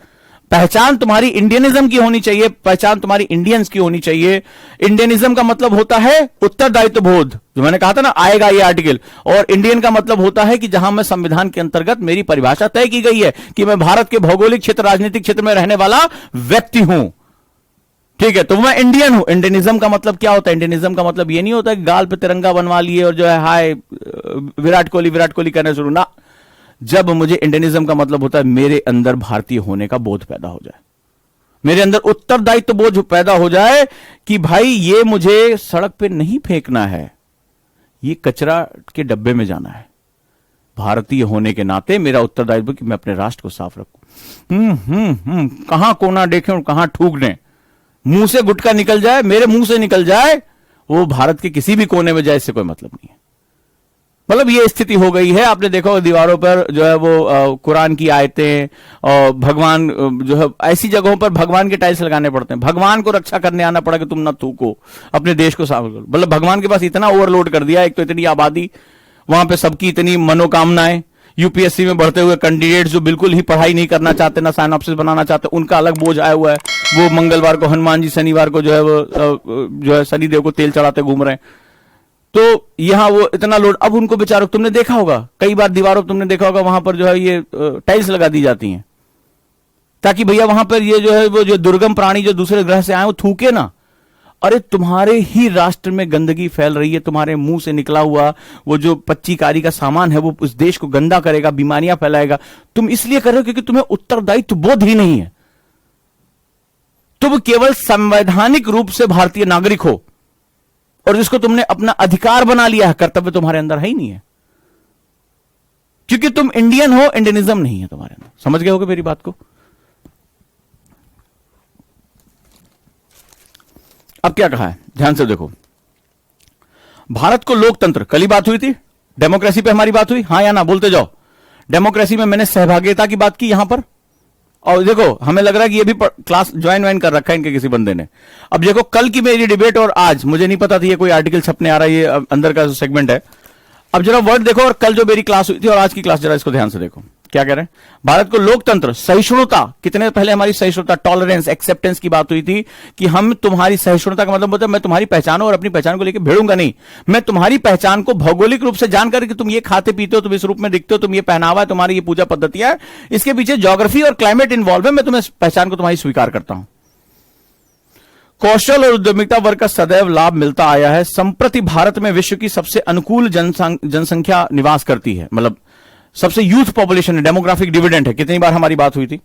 [SPEAKER 1] पहचान तुम्हारी इंडियनिज्म की होनी चाहिए, पहचान तुम्हारी इंडियंस की होनी चाहिए। इंडियनिज्म का मतलब होता है उत्तरदायित्व बोध, जो मैंने कहा था ना, आएगा ये आर्टिकल। और इंडियन का मतलब होता है कि जहां मैं संविधान के अंतर्गत मेरी परिभाषा तय की गई है कि मैं भारत के भौगोलिक क्षेत्र, राजनीतिक क्षेत्र में रहने वाला व्यक्ति हूं, ठीक है, तो मैं इंडियन हूं। इंडियनिज्म का मतलब क्या होता है? इंडियनिज्म का मतलब ये नहीं होता कि गाल पे तिरंगा बनवा लिए और जो है हाय विराट कोहली करने शुरू ना। जब मुझे इंडियनिज्म का मतलब होता है मेरे अंदर भारतीय होने का बोध पैदा हो जाए, मेरे अंदर उत्तरदायित्व बोध पैदा हो जाए कि भाई ये मुझे सड़क पे नहीं फेंकना है, ये कचरा के डब्बे में जाना है। भारतीय होने के नाते मेरा उत्तरदायित्व कि मैं अपने राष्ट्र को साफ रखूं। कहां कोना देखें और कहां ठूक दें, मुंह से गुटखा निकल जाए, मेरे मुंह से निकल जाए, वो भारत के किसी भी कोने में जाए, इससे कोई मतलब नहीं है। मतलब ये स्थिति हो गई है। आपने देखो दीवारों पर जो है वो कुरान की आयतें और भगवान जो है, ऐसी जगहों पर भगवान के टाइल्स लगाने पड़ते हैं। भगवान को रक्षा करने आना पड़ा कि तुम ना थूको, अपने देश को साफ करो। मतलब भगवान के पास इतना ओवरलोड कर दिया, एक तो इतनी आबादी, वहां पे सबकी इतनी मनोकामनाएं, यूपीएससी में बढ़ते हुए कैंडिडेट्स जो बिल्कुल ही पढ़ाई नहीं करना चाहते, ना साइनॉप्सिस बनाना चाहते, उनका अलग बोझ आया हुआ है। वो मंगलवार को हनुमान जी, शनिवार को जो है वो जो है शनिदेव को तेल चढ़ाते घूम रहे हैं। तो यहां वो इतना लोड, अब उनको बेचारों, तुमने देखा होगा कई बार दीवारों पर, तुमने देखा होगा वहां पर जो है ये टाइल्स लगा दी जाती हैं ताकि भैया वहां पर ये जो है वो जो दुर्गम प्राणी जो दूसरे ग्रह से आए वो थूके ना। अरे तुम्हारे ही राष्ट्र में गंदगी फैल रही है, तुम्हारे मुंह से निकला हुआ वो जो पच्चीकारी का सामान है वो उस देश को गंदा करेगा, बीमारियां फैलाएगा। तुम इसलिए कर रहे हो क्योंकि तुम्हें उत्तरदायित्व बोध ही नहीं है। तुम केवल संवैधानिक रूप से भारतीय नागरिक हो और जिसको तुमने अपना अधिकार बना लिया है, कर्तव्य तुम्हारे अंदर है ही नहीं है, क्योंकि तुम इंडियन हो, इंडियनिज्म नहीं है तुम्हारे अंदर। समझ गए होगे मेरी बात को? अब क्या कहा है, ध्यान से देखो। भारत को लोकतंत्र, कल ही बात हुई थी, डेमोक्रेसी पे हमारी बात हुई, हां या ना बोलते जाओ। डेमोक्रेसी में मैंने सहभागिता की बात की यहां पर, और देखो हमें लग रहा है कि ये भी क्लास ज्वाइन कर रखा है इनके किसी बंदे ने। अब देखो कल की मेरी डिबेट और आज, मुझे नहीं पता था ये कोई आर्टिकल छपने आ रहा है, ये अंदर का सेगमेंट है। अब जरा वर्ड देखो, और कल जो मेरी क्लास हुई थी और आज की क्लास, जरा इसको ध्यान से देखो क्या कह रहे हैं। भारत को लोकतंत्र, सहिष्णुता, कितने पहले हमारी सहिष्णुता, टॉलरेंस, एक्सेप्टेंस की बात हुई थी कि हम तुम्हारी सहिष्णुता का मतलब होता है मैं तुम्हारी पहचान और अपनी पहचान को लेकर भिड़ूंगा नहीं। मैं तुम्हारी पहचान को भौगोलिक रूप से जानकर कि तुम ये खाते पीते हो, तुम इस रूप में दिखते हो, तुम ये पहनावा है, तुम्हारी ये पूजा पद्धतियां है, इसके पीछे ज्योग्राफी और क्लाइमेट इन्वॉल्व है, मैं तुम्हें पहचान को तुम्हारी स्वीकार करता हूं। कौशल और उद्यमिता वर्ग का सदैव लाभ मिलता आया है। संप्रति भारत में विश्व की सबसे अनुकूल जनसंख्या निवास करती है, मतलब सबसे यूथ पॉपुलेशन है, डेमोग्राफिक डिविडेंड है। कितनी बार हमारी बात हुई थी।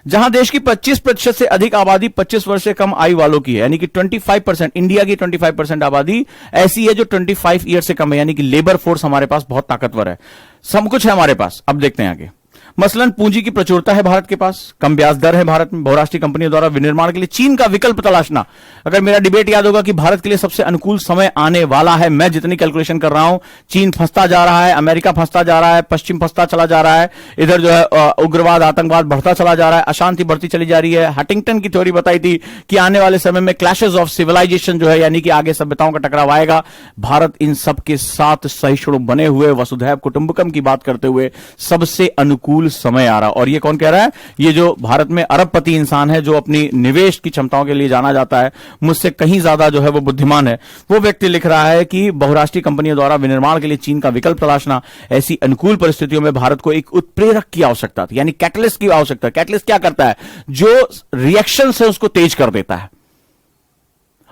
[SPEAKER 1] जहां देश की 25% से अधिक आबादी 25 वर्ष से कम आयु वालों की है, यानी कि 25%, इंडिया की 25% आबादी ऐसी है जो 25 ईयर से कम है, यानी कि लेबर फोर्स हमारे पास बहुत ताकतवर है, सब कुछ है हमारे पास। अब देखते हैं आगे। मसलन पूंजी की प्रचुरता है भारत के पास, कम ब्याज दर है भारत में, बहुराष्ट्रीय कंपनियों द्वारा विनिर्माण के लिए चीन का विकल्प तलाशना। अगर मेरा डिबेट याद होगा कि भारत के लिए सबसे अनुकूल समय आने वाला है, मैं जितनी कैलकुलेशन कर रहा हूं, चीन फंसता जा रहा है, अमेरिका फंसता जा रहा है, पश्चिम फंसता चला जा रहा है, इधर जो है उग्रवाद आतंकवाद बढ़ता चला जा रहा है, अशांति बढ़ती चली जा रही है। हंटिंगटन की थ्योरी बताई थी कि आने वाले समय में क्लैशेस ऑफ सिविलाइजेशन जो है, यानी कि आगे सभ्यताओं का टकराव आएगा। भारत इन सब के साथ सहिष्णु बने हुए, वसुधैव कुटुंबकम की बात करते हुए सबसे अनुकूल समय आ रहा। और ये कौन कह रहा है? ये जो भारत में अरबपति इंसान है, जो अपनी निवेश की क्षमताओं के लिए जाना जाता है, मुझसे कहीं ज्यादा जो है वो बुद्धिमान है, वो व्यक्ति लिख रहा है कि बहुराष्ट्रीय कंपनियों द्वारा विनिर्माण के लिए चीन का विकल्प तलाशना। ऐसी अनुकूल परिस्थितियों में भारत को एक उत्प्रेरक की आवश्यकता थी, यानी कैटलिस्ट की आवश्यकता। कैटलिस्ट क्या करता है? जो रिएक्शन है उसको तेज कर देता है।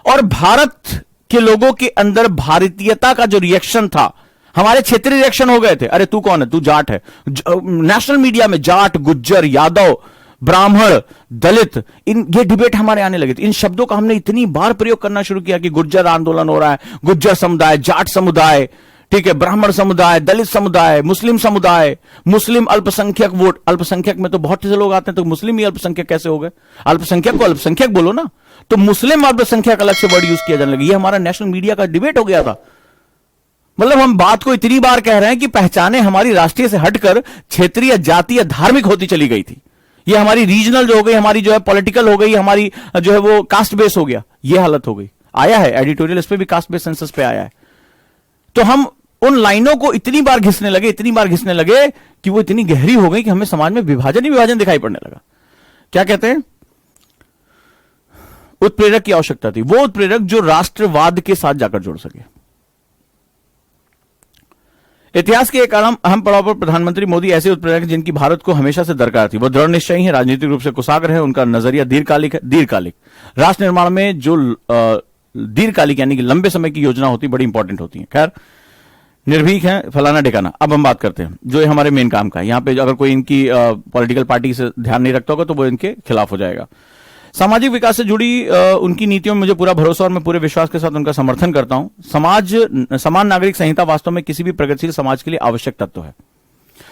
[SPEAKER 1] और भारत के लोगों के अंदर भारतीयता का जो रिएक्शन था, हमारे क्षेत्रीय रिएक्शन हो गए थे। अरे तू कौन है? तू जाट है। नेशनल मीडिया में जाट, गुज्जर, यादव, ब्राह्मण, दलित, ये डिबेट हमारे आने लगे थे। इन शब्दों का हमने इतनी बार प्रयोग करना शुरू किया कि गुज्जर आंदोलन हो रहा है, गुज्जर समुदाय, जाट समुदाय, ठीक है, ब्राह्मण समुदाय, दलित समुदाय, मुस्लिम समुदाय, मुस्लिम अल्पसंख्यक वोट। अल्पसंख्यक में तो बहुत से लोग आते हैं, तो मुस्लिम ही अल्पसंख्यक कैसे हो गए? अल्पसंख्यक को अल्पसंख्यक बोलो ना। तो मुस्लिम अल्पसंख्यक अलग से वर्ड यूज किया जाने लगा। ये हमारा नेशनल मीडिया का डिबेट हो गया था। मतलब हम बात को इतनी बार कह रहे हैं कि पहचाने हमारी राष्ट्रीय से हटकर क्षेत्रीय, जातीय, धार्मिक होती चली गई थी। ये हमारी रीजनल जो हो गई, हमारी जो है पॉलिटिकल हो गई, हमारी जो है वो कास्ट बेस हो गया। ये हालत हो गई। आया है एडिटोरियल, इस पे भी कास्ट बेस सेंसस पे आया है। तो हम उन लाइनों को इतनी बार घिसने लगे कि वो इतनी गहरी हो गई कि हमें समाज में विभाजन ही विभाजन दिखाई पड़ने लगा। क्या कहते हैं? उत्प्रेरक की आवश्यकता थी, वो उत्प्रेरक जो राष्ट्रवाद के साथ जाकर जुड़ सके। इतिहास के एक अहम पड़ाव पर प्रधानमंत्री मोदी ऐसे उत्प्रेरक जिनकी भारत को हमेशा से दरकार थी। वो दृढ़ निश्चयी है, राजनीतिक रूप से कुशाग्र है, उनका नजरिया दीर्घकालिक है। दीर्घकालिक राष्ट्र निर्माण में जो दीर्घकालिक यानी कि लंबे समय की योजना होती, बड़ी इंपॉर्टेंट होती है। खैर, निर्भीक है, फलाना ढिकाना। अब हम बात करते हैं जो हमारे मेन काम का है। यहां पे अगर कोई इनकी पॉलिटिकल पार्टी से ध्यान नहीं रखता होगा तो वो इनके खिलाफ हो जाएगा। सामाजिक विकास से जुड़ी उनकी नीतियों में मुझे पूरा भरोसा और मैं पूरे विश्वास के साथ उनका समर्थन करता हूं। समान नागरिक संहिता वास्तव में किसी भी प्रगतिशील समाज के लिए आवश्यक तत्व है।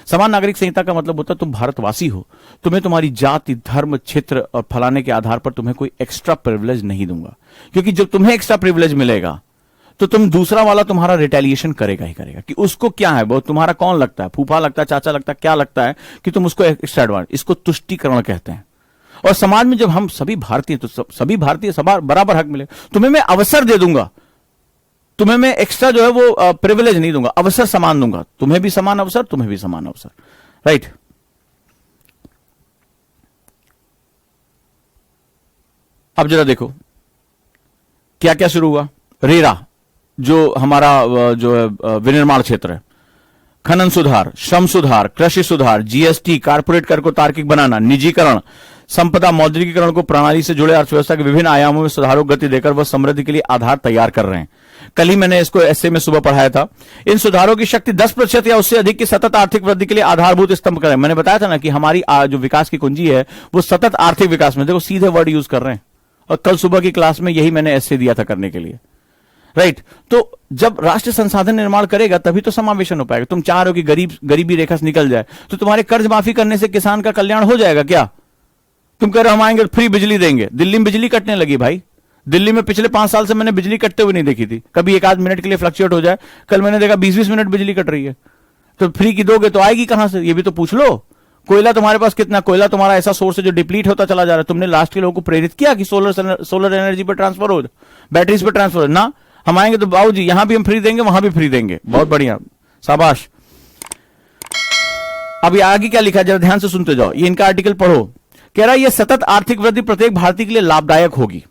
[SPEAKER 1] समान नागरिक संहिता का मतलब होता है तुम भारतवासी हो, तुम्हें तुम्हारी जाति, धर्म, क्षेत्र और फलाने के आधार पर तुम्हें कोई एक्स्ट्रा प्रिविलेज नहीं दूंगा। क्योंकि जब तुम्हें एक्स्ट्रा प्रिविलेज मिलेगा तो तुम दूसरा वाला तुम्हारा रिटेलिएशन करेगा ही करेगा कि उसको क्या है, वो तुम्हारा कौन लगता है, फूफा लगता है, चाचा लगता है, क्या लगता है कि तुम उसको एक्स्ट्रा एडवांटेज। इसको तुष्टीकरण कहते हैं। और समाज में जब हम सभी भारतीय, तो सभी भारतीय बराबर हक मिले। तुम्हें मैं अवसर दे दूंगा, तुम्हें मैं एक्स्ट्रा जो है वो प्रिविलेज नहीं दूंगा, अवसर समान दूंगा। तुम्हें भी समान अवसर, तुम्हें भी समान अवसर। राइट। अब जरा देखो क्या क्या शुरू हुआ। रेरा जो हमारा जो है विनिर्माण क्षेत्र है, खनन सुधार, श्रम सुधार, कृषि सुधार, जीएसटी, कारपोरेट कर को तार्किक बनाना, निजीकरण, संपदा मौद्रिकीकरण को प्रणाली से जुड़े अर्थव्यवस्था के विभिन्न आयामों में सुधारों को गति देकर वह समृद्धि के लिए आधार तैयार कर रहे हैं। कल ही मैंने इसको एस्से में सुबह पढ़ाया था। इन सुधारों की शक्ति 10% या उससे अधिक की सतत आर्थिक वृद्धि के लिए आधारभूत स्तंभ करें। मैंने बताया था ना कि हमारी जो विकास की कुंजी है वो सतत आर्थिक विकास में। देखो सीधे वर्ड यूज कर रहे हैं, और कल सुबह की क्लास में यही मैंने एस्से दिया था करने के लिए। राइट। तो जब राष्ट्र संसाधन निर्माण करेगा तभी तो समावेशन हो पाएगा। तुम चाह रहे हो कि गरीबी रेखा से निकल जाए, तो तुम्हारे कर्ज माफी करने से किसान का कल्याण हो जाएगा क्या? तुम कह रहे हो हम आएंगे फ्री बिजली देंगे। दिल्ली में बिजली कटने लगी भाई। दिल्ली में पिछले 5 साल से मैंने बिजली कटते हुए नहीं देखी थी। कभी एक आध मिनट के लिए फ्लक्चुएट हो जाए, कल मैंने देखा 20-20 मिनट बिजली कट रही है। तो फ्री की दोगे तो आएगी कहां से, ये भी तो पूछ लो। कोयला तुम्हारे पास कितना, कोयला तुम्हारा ऐसा सोर्स है जो डिप्लीट होता चला जा रहा है। तुमने लास्ट के लोगों को प्रेरित किया कि सोलर एनर्जी पर ट्रांसफर हो, बैटरीज पर ट्रांसफर ना। हम आएंगे तो बाबू जी यहां भी हम फ्री देंगे, वहां भी फ्री देंगे। बहुत बढ़िया, शाबाश। अब ये आगे क्या लिखा है जरा ध्यान से सुनते जाओ। ये इनका आर्टिकल पढ़ो। कह रहा है ये सतत आर्थिक वृद्धि प्रत्येक भारतीय के लिए लाभदायक होगी,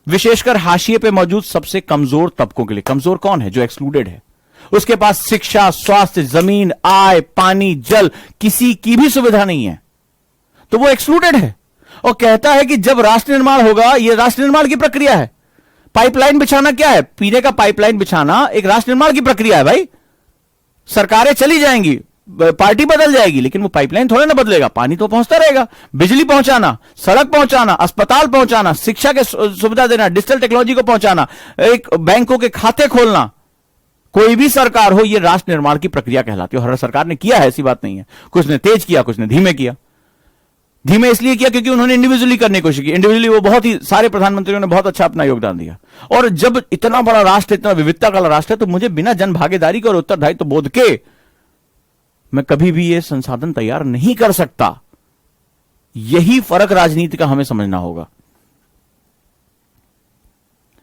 [SPEAKER 1] विशेषकर हाशिए पे मौजूद सबसे कमजोर तबकों के लिए। कमजोर कौन है? जो एक्सक्लूडेड है, उसके पास शिक्षा, स्वास्थ्य, जमीन, आय, पानी, जल, किसी की भी सुविधा नहीं है, तो वो एक्सक्लूडेड है। और कहता है कि जब राष्ट्र निर्माण होगा, यह राष्ट्र निर्माण की प्रक्रिया है। पाइपलाइन बिछाना क्या है? पीने का पाइपलाइन बिछाना एक राष्ट्र निर्माण की प्रक्रिया है भाई। सरकारें चली जाएंगी, पार्टी बदल जाएगी, लेकिन वो पाइपलाइन थोड़ा ना बदलेगा, पानी तो पहुंचता रहेगा। बिजली पहुंचाना, सड़क पहुंचाना, अस्पताल पहुंचाना, शिक्षा के सुविधा देना, डिजिटल टेक्नोलॉजी को पहुंचाना, एक बैंकों के खाते खोलना, कोई भी सरकार हो, यह राष्ट्र निर्माण की प्रक्रिया कहलाती है। हर सरकार ने किया है, ऐसी बात नहीं है। कुछ ने तेज किया, कुछ ने धीमे किया। धीमे इसलिए किया क्योंकि उन्होंने इंडिविजुअली करने की कोशिश की। इंडिविजुअली वो बहुत ही सारे प्रधानमंत्रियों ने बहुत अच्छा अपना योगदान दिया। और जब इतना बड़ा राष्ट्र, इतना विविधता का राष्ट्र है, तो मुझे बिना जन भागीदारी के और उत्तरदायित्व बोध के मैं कभी भी ये संसाधन तैयार नहीं कर सकता। यही फर्क राजनीति का हमें समझना होगा।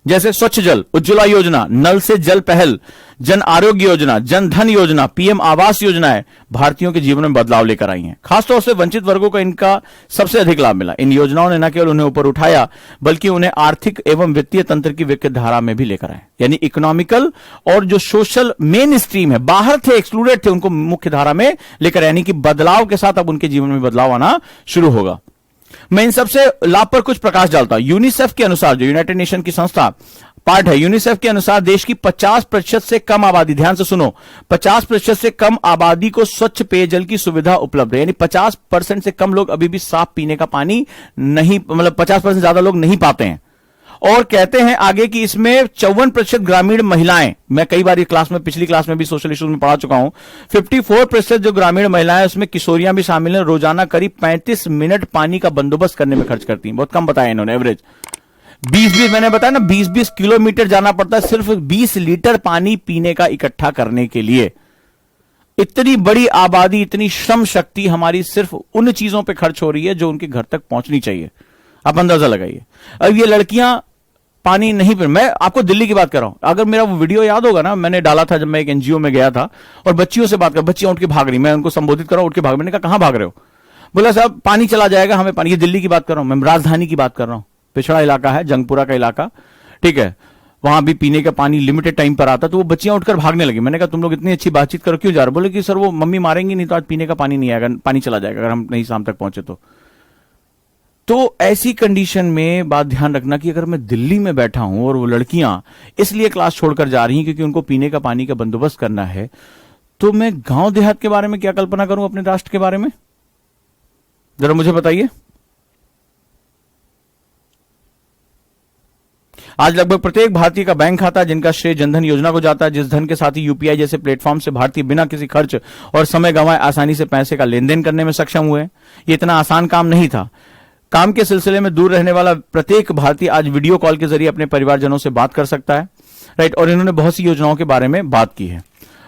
[SPEAKER 1] जैसे स्वच्छ जल, उज्ज्वला योजना, नल से जल पहल, जन आरोग्य योजना, जन धन योजना, पीएम आवास योजनाएं भारतीयों के जीवन में बदलाव लेकर आई हैं। खासतौर से वंचित वर्गों को इनका सबसे अधिक लाभ मिला। इन योजनाओं ने न केवल उन्हें ऊपर उठाया, बल्कि उन्हें आर्थिक एवं वित्तीय तंत्र की विकसित धारा में भी लेकर आए। यानी इकोनॉमिकल और जो सोशल मेन स्ट्रीम है, बाहर थे, एक्सक्लूडेड थे, उनको मुख्य धारा में लेकर, यानी कि बदलाव के साथ अब उनके जीवन में बदलाव आना शुरू होगा। मैं इन सबसे लाभ पर कुछ प्रकाश डालता हूं। यूनिसेफ के अनुसार, जो यूनाइटेड नेशन की संस्था पार्ट है, यूनिसेफ के अनुसार देश की 50% से कम आबादी, ध्यान से सुनो, 50% से कम आबादी को स्वच्छ पेयजल की सुविधा उपलब्ध है। यानी 50% से कम लोग अभी भी साफ पीने का पानी नहीं, मतलब 50% से ज्यादा लोग नहीं पाते हैं। और कहते हैं आगे कि इसमें 54% ग्रामीण महिलाएं, मैं कई बार क्लास में, पिछली क्लास में भी सोशल इश्यूज में पढ़ा चुका हूं, 54% जो ग्रामीण महिलाएं, उसमें किशोरियां भी शामिल हैं, रोजाना करीब 35 मिनट पानी का बंदोबस्त करने में खर्च करती हैं। बहुत कम बताया इन्होंने, एवरेज 20-20, मैंने बताया ना, 20-20 किलोमीटर जाना पड़ता है सिर्फ 20 लीटर पानी पीने का इकट्ठा करने के लिए। इतनी बड़ी आबादी, इतनी श्रम शक्ति हमारी सिर्फ उन चीजों पर खर्च हो रही है जो उनके घर तक पहुंचनी चाहिए। आप अंदाजा लगाइए। अब ये लड़कियां पानी नहीं पी, मैं आपको दिल्ली की बात कर रहा हूं। अगर मेरा वो वीडियो याद होगा ना, मैंने डाला था जब मैं एक एनजीओ में गया था और बच्चियों से बात कर, बच्चियां उठ के भाग रही, मैं उनको संबोधित कर रहा हूं, उठ के भाग, मैंने कहा कहां भाग रहे हो? बोला साहब पानी चला जाएगा, हमें पानी। ये दिल्ली की बात कर रहा हूं मैं, राजधानी की बात कर रहा हूं। पिछड़ा इलाका है, जंगपुरा का इलाका, ठीक है, वहां भी पीने का पानी लिमिटेड टाइम पर आता, तो वो बच्चियां उठकर भागने लगी। मैंने कहा तुम लोग इतनी अच्छी बातचीत करो, क्यों जा रहे? बोले कि सर वो मम्मी मारेंगी, नहीं तो आज पीने का पानी नहीं आएगा, पानी चला जाएगा अगर हम नहीं शाम तक पहुंचे तो ऐसी कंडीशन में बात ध्यान रखना कि अगर मैं दिल्ली में बैठा हूं और वो लड़कियां इसलिए क्लास छोड़कर जा रही हैं क्योंकि उनको पीने का पानी का बंदोबस्त करना है, तो मैं गांव देहात के बारे में क्या कल्पना करूं अपने राष्ट्र के बारे में? जरा मुझे बताइए। आज लगभग प्रत्येक भारतीय का बैंक खाता, जिनका श्रेय जनधन योजना को जाता है, जिस धन के साथ ही यूपीआई जैसे प्लेटफॉर्म से भारतीय बिना किसी खर्च और समय गंवाए आसानी से पैसे का लेन देन करने में सक्षम हुए। ये इतना आसान काम नहीं था। काम के सिलसिले में दूर रहने वाला प्रत्येक भारतीय आज वीडियो कॉल के जरिए अपने परिवारजनों से बात कर सकता है, राइट। और इन्होंने बहुत सी योजनाओं के बारे में बात की है।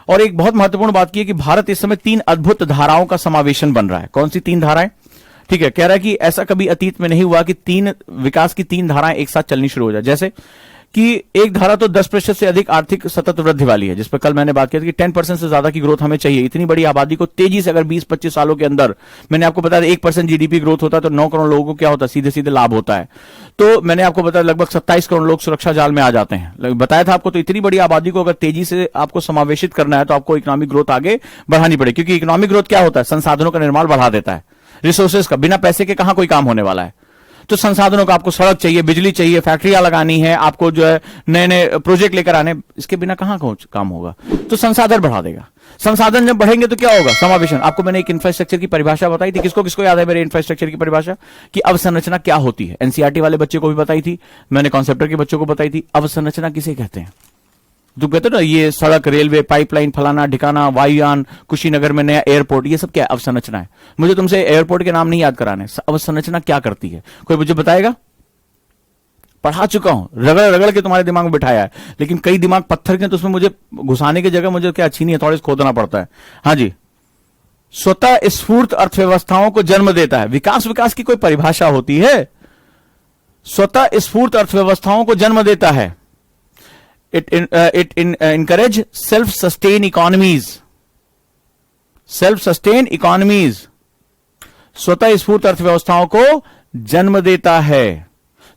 [SPEAKER 1] और एक बहुत महत्वपूर्ण बात की है कि भारत इस समय 3 अद्भुत धाराओं का समावेशन बन रहा है। कौन सी 3 धाराएं? ठीक है, कह रहा है कि ऐसा कभी अतीत में नहीं हुआ कि 3 विकास की 3 धाराएं एक साथ चलनी शुरू हो जाए। जैसे कि एक धारा तो 10% से अधिक आर्थिक सतत वृद्धि वाली है, जिस पर कल मैंने बात की थी कि 10% से ज्यादा की ग्रोथ हमें चाहिए। इतनी बड़ी आबादी को तेजी से अगर 20-25 सालों के अंदर, मैंने आपको बताया 1% जीडीपी ग्रोथ होता है तो 9 करोड़ लोगों को क्या होता है? सीधे सीधे लाभ होता है। तो मैंने आपको बताया लगभग 27 करोड़ लोग सुरक्षा जाल में आ जाते हैं, बताया था आपको। तो इतनी बड़ी आबादी को अगर तेजी से आपको समावेशित करना है तो आपको इकोनॉमिक ग्रोथ आगे बढ़ानी पड़ेगी, क्योंकि इकोनॉमिक ग्रोथ क्या होता है? संसाधनों का निर्माण बढ़ा देता है, रिसोर्सेज का। बिना पैसे के कहां कोई काम होने वाला है? तो संसाधनों का, आपको सड़क चाहिए, बिजली चाहिए, फैक्ट्रियां लगानी है, आपको जो है नए नए प्रोजेक्ट लेकर आने, इसके बिना कहां काम होगा? तो संसाधन बढ़ा देगा। संसाधन जब बढ़ेंगे तो क्या होगा? समावेशन। आपको मैंने एक इंफ्रास्ट्रक्चर की परिभाषा बताई थी, किसको किसको याद है मेरे इंफ्रास्ट्रक्चर की परिभाषा? कि अवसंरचना क्या होती है। एनसीईआरटी वाले बच्चे को भी बताई थी मैंने, कॉन्सेप्टर के बच्चों को बताई थी। अवसंरचना किसे कहते हैं? तो कहते ना, ये सड़क, रेलवे, पाइपलाइन, फलाना ठिकाना, वायुयान, कुशीनगर में नया एयरपोर्ट, ये सब क्या है? अवसंरचना है। मुझे तुमसे एयरपोर्ट के नाम नहीं याद कराने। अवसंरचना क्या करती है? कोई मुझे बताएगा? पढ़ा चुका हूं, रगड़ रगड़ के तुम्हारे दिमाग में बिठाया है, लेकिन कई दिमाग पत्थर के, तो उसमें मुझे घुसाने की जगह मुझे क्या अच्छी नहीं है, थोड़ा खोदना पड़ता है। हाँ जी, स्वतः स्फूर्त अर्थव्यवस्थाओं को जन्म देता है। विकास की कोई परिभाषा होती है? स्वतः स्फूर्त अर्थव्यवस्थाओं को जन्म देता है। It encourage self-sustain economies. Self-sustain economies. स्वतः स्फूर्त अर्थव्यवस्थाओं को जन्म देता है।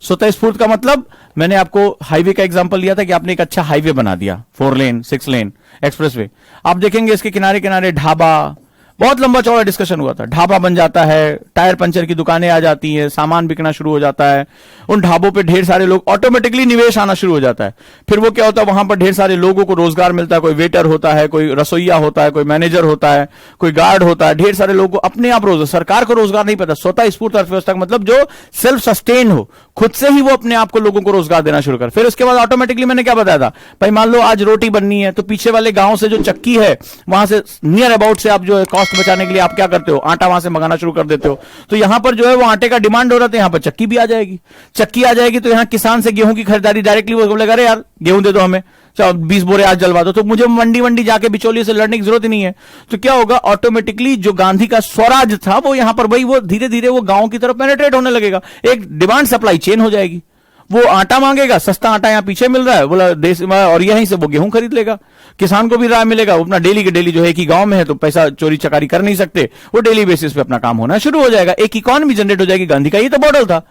[SPEAKER 1] स्वतः स्फूर्त का मतलब, मैंने आपको हाईवे का एग्जांपल लिया था कि आपने एक अच्छा हाईवे बना दिया, 4 लेन 6 लेन एक्सप्रेसवे। आप देखेंगे इसके किनारे किनारे ढाबा, बहुत लंबा चौड़ा डिस्कशन हुआ था। ढाबा बन जाता है, टायर पंचर की दुकानें आ जाती हैं, सामान बिकना शुरू हो जाता है, उन ढाबों पे ढेर सारे लोग, ऑटोमेटिकली निवेश आना शुरू हो जाता है। फिर वो क्या होता है, वहां पर ढेर सारे लोगों को रोजगार मिलता है, कोई वेटर होता है, कोई रसोईया होता है, कोई मैनेजर होता है, कोई गार्ड होता है, ढेर सारे लोगों को अपने आप रोजगार, सरकार को रोजगार नहीं पता, स्वतः स्फूर्त अर्थव्यवस्था का मतलब जो सेल्फ सस्टेन हो, खुद से ही वो अपने आप को लोगों को रोजगार देना शुरू कर। फिर उसके बाद ऑटोमेटिकली मैंने क्या बताया था भाई, मान लो आज रोटी बननी है तो पीछे वाले गांव से जो चक्की है वहां से नियर अबाउट से आप जो कॉस्ट बचाने के लिए आप क्या करते हो, आटा वहां से मंगाना शुरू कर देते हो। तो यहां पर जो है वो आटे का डिमांड हो रहा था, यहां पर चक्की भी आ जाएगी। चक्की आ जाएगी तो यहां किसान से गेहूं की खरीदारी डायरेक्टली वो बोलेगा, अरे यार गेहूं दे दो हमें, चलो 20 बोरे आज जलवा दो, तो मुझे मंडी जाके बिचौलिए से लड़ने की जरूरत ही नहीं है। तो क्या होगा, ऑटोमेटिकली जो गांधी का स्वराज था वो यहां पर भाई वो धीरे धीरे वो गांव की तरफ पेनिट्रेट होने लगेगा, एक डिमांड सप्लाई चेन हो जाएगी। वो आटा मांगेगा, सस्ता आटा यहां पीछे मिल रहा है, बोला देश में, और यहीं से वो गेहूं खरीद लेगा। किसान को भी राय मिलेगा, वो अपना डेली के डेली जो है कि गांव में है तो पैसा चोरी चकारी कर नहीं सकते, वो डेली बेसिस पे अपना काम होना शुरू हो जाएगा, एक इकोनॉमी जनरेट हो जाएगी। गांधी का ये तो मॉडल था।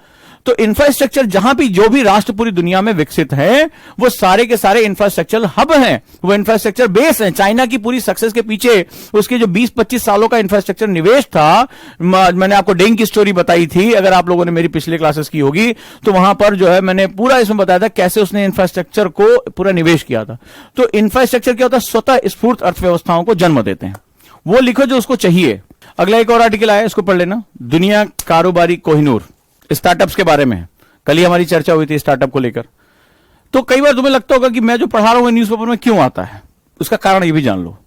[SPEAKER 1] तो इंफ्रास्ट्रक्चर जहां भी जो भी राष्ट्र पूरी दुनिया में विकसित है वो सारे के सारे इंफ्रास्ट्रक्चर हब हैं, वो इंफ्रास्ट्रक्चर बेस है। चाइना की पूरी सक्सेस के पीछे उसके जो 20-25 सालों का इंफ्रास्ट्रक्चर निवेश था, मैंने आपको डेंग की स्टोरी बताई थी, अगर आप लोगों ने मेरी पिछले क्लासेस की होगी तो वहां पर जो है मैंने पूरा इसमें बताया था कैसे उसने इंफ्रास्ट्रक्चर को पूरा निवेश किया था। तो इंफ्रास्ट्रक्चर क्या होता है, स्वतः स्फूर्त अर्थव्यवस्थाओं को जन्म देते हैं। वो लिखो जो उसको चाहिए। अगला एक और आर्टिकल आया, इसको पढ़ लेना, दुनिया कारोबारी कोहिनूर, स्टार्टअप्स के बारे में। कल ही हमारी चर्चा हुई थी स्टार्टअप को लेकर। तो कई बार तुम्हें लगता होगा कि मैं जो पढ़ा रहा हूं न्यूज़पेपर में क्यों आता है, उसका कारण ये भी जान लो।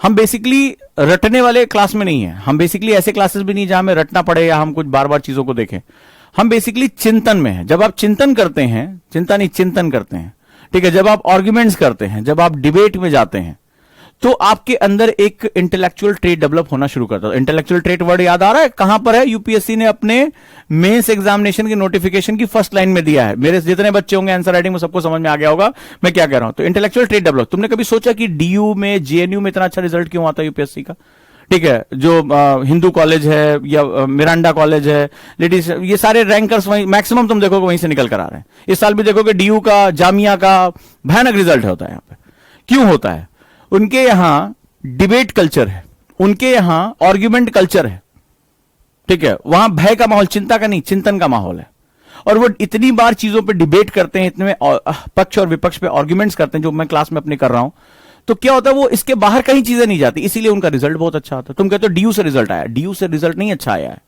[SPEAKER 1] हम बेसिकली रटने वाले क्लास में नहीं है, हम बेसिकली ऐसे क्लासेस भी नहीं जहां हमें रटना पड़े या हम कुछ बार बार चीजों को देखें। हम बेसिकली चिंतन में है। जब आप चिंतन करते हैं, चिंता नहीं चिंतन करते हैं, ठीक है, जब आप आर्ग्यूमेंट्स करते हैं, जब आप डिबेट में जाते हैं, तो आपके अंदर एक इंटेलेक्चुअल ट्रेट डेवलप होना शुरू करता है। इंटेलेक्चुअल ट्रेट वर्ड याद आ रहा है, कहां पर है? यूपीएससी ने अपने मेंस एग्जामिनेशन की नोटिफिकेशन की फर्स्ट लाइन में दिया है। मेरे जितने बच्चे होंगे आंसर राइटिंग में सबको समझ में आ गया होगा मैं क्या कह रहा हूं। तो इंटेलेक्चुअल ट्रेट डेवलप, तुमने कभी सोचा कि डीयू में, जेएनयू में इतना अच्छा रिजल्ट क्यों आता है यूपीएससी का? ठीक है, जो हिंदू कॉलेज है या मिरांडा कॉलेज है, लेडीज, ये सारे रैंकर्स वहीं मैक्सिमम तुम देखोगे वहीं से निकल कर आ रहे हैं। इस साल भी देखोगे डीयू का, जामिया का भयानक रिजल्ट होता है यहां पर। क्यों होता है? उनके यहां डिबेट कल्चर है, उनके यहां आर्ग्यूमेंट कल्चर है, ठीक है, वहां भय का माहौल, चिंता का नहीं, चिंतन का माहौल है। और वो इतनी बार चीजों पे डिबेट करते हैं, इतने पक्ष और विपक्ष पे आर्ग्यूमेंट्स करते हैं, जो मैं क्लास में अपने कर रहा हूं। तो क्या होता है, वो इसके बाहर कहीं चीजें नहीं जाती, इसीलिए उनका रिजल्ट बहुत अच्छा आता है। तुम कहते हो डीयू से रिजल्ट आया, डीयू से रिजल्ट नहीं अच्छा आया है,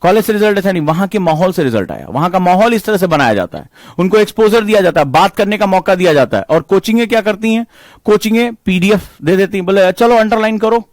[SPEAKER 1] कॉलेज से रिजल्ट अच्छा नहीं, वहां के माहौल से रिजल्ट आया। वहां का माहौल इस तरह से बनाया जाता है, उनको एक्सपोजर दिया जाता है, बात करने का मौका दिया जाता है। और कोचिंगें क्या करती हैं? कोचिंगें पीडीएफ दे देती हैं, बोले चलो अंडरलाइन करो,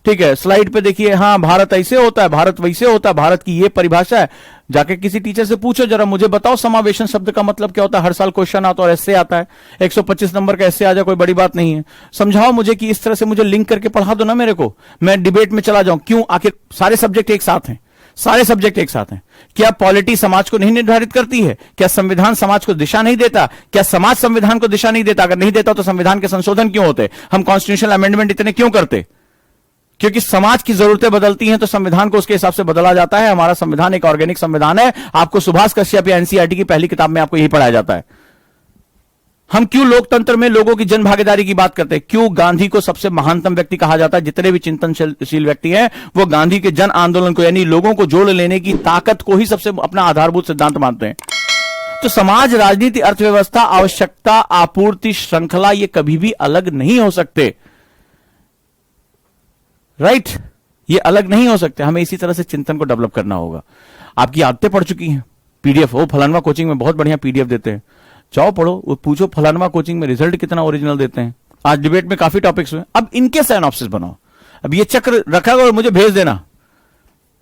[SPEAKER 1] ठीक है, स्लाइड पे देखिए, हाँ भारत ऐसे होता है, भारत वैसे होता है, भारत की ये परिभाषा है। जाके किसी टीचर से पूछो जरा, मुझे बताओ समावेशन शब्द का मतलब क्या होता है। हर साल क्वेश्चन आता है और एस्से आता है, 125 नंबर का एस्से आ जाए, कोई बड़ी बात नहीं है। समझाओ मुझे कि इस तरह से मुझे लिंक करके पढ़ा दो ना मेरे को, मैं डिबेट में चला जाऊं। क्यों? आखिर सारे सब्जेक्ट एक साथ हैं, सारे सब्जेक्ट एक साथ हैं। क्या पॉलिटी समाज को नहीं निर्धारित करती है? क्या संविधान समाज को दिशा नहीं देता? क्या समाज संविधान को दिशा नहीं देता? अगर नहीं देता तो संविधान के संशोधन क्यों होते? हम कॉन्स्टिट्यूशनल अमेंडमेंट इतने क्यों करते? क्योंकि समाज की जरूरतें बदलती हैं तो संविधान को उसके हिसाब से बदला जाता है। हमारा संविधान एक ऑर्गेनिक संविधान है। आपको सुभाष कश्यप या एनसीईआरटी की पहली किताब में आपको यही पढ़ाया जाता है। हम क्यों लोकतंत्र में लोगों की जन भागीदारी की बात करते हैं? क्यों गांधी को सबसे महानतम व्यक्ति कहा जाता है? जितने भी चिंतनशील व्यक्ति हैं वो गांधी के जन आंदोलन को, यानी लोगों को जोड़ लेने की ताकत को ही सबसे अपना आधारभूत सिद्धांत मानते हैं। तो समाज, राजनीति, अर्थव्यवस्था, आवश्यकता, आपूर्ति श्रृंखला, ये कभी भी अलग नहीं हो सकते, राइट? ये अलग नहीं हो सकते। हमें इसी तरह से चिंतन को डेवलप करना होगा। आपकी आदतें पड़ चुकी हैं, पीडीएफ, वो फलानवा कोचिंग में बहुत बढ़िया पीडीएफ देते हैं, जाओ पढ़ो, वो पूछो फलानवा कोचिंग में रिजल्ट कितना ओरिजिनल देते हैं। आज डिबेट में काफी टॉपिक्स हुए, अब इनके सिनॉप्सिस बनाओ। अब ये चक्र रखा और मुझे भेज देना,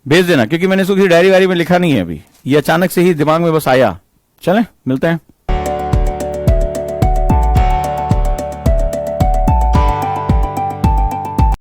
[SPEAKER 1] क्योंकि मैंने इसको किसी डायरी वायरी में लिखा नहीं है अभी, ये अचानक से ही दिमाग में बस आया। चलें, मिलते हैं।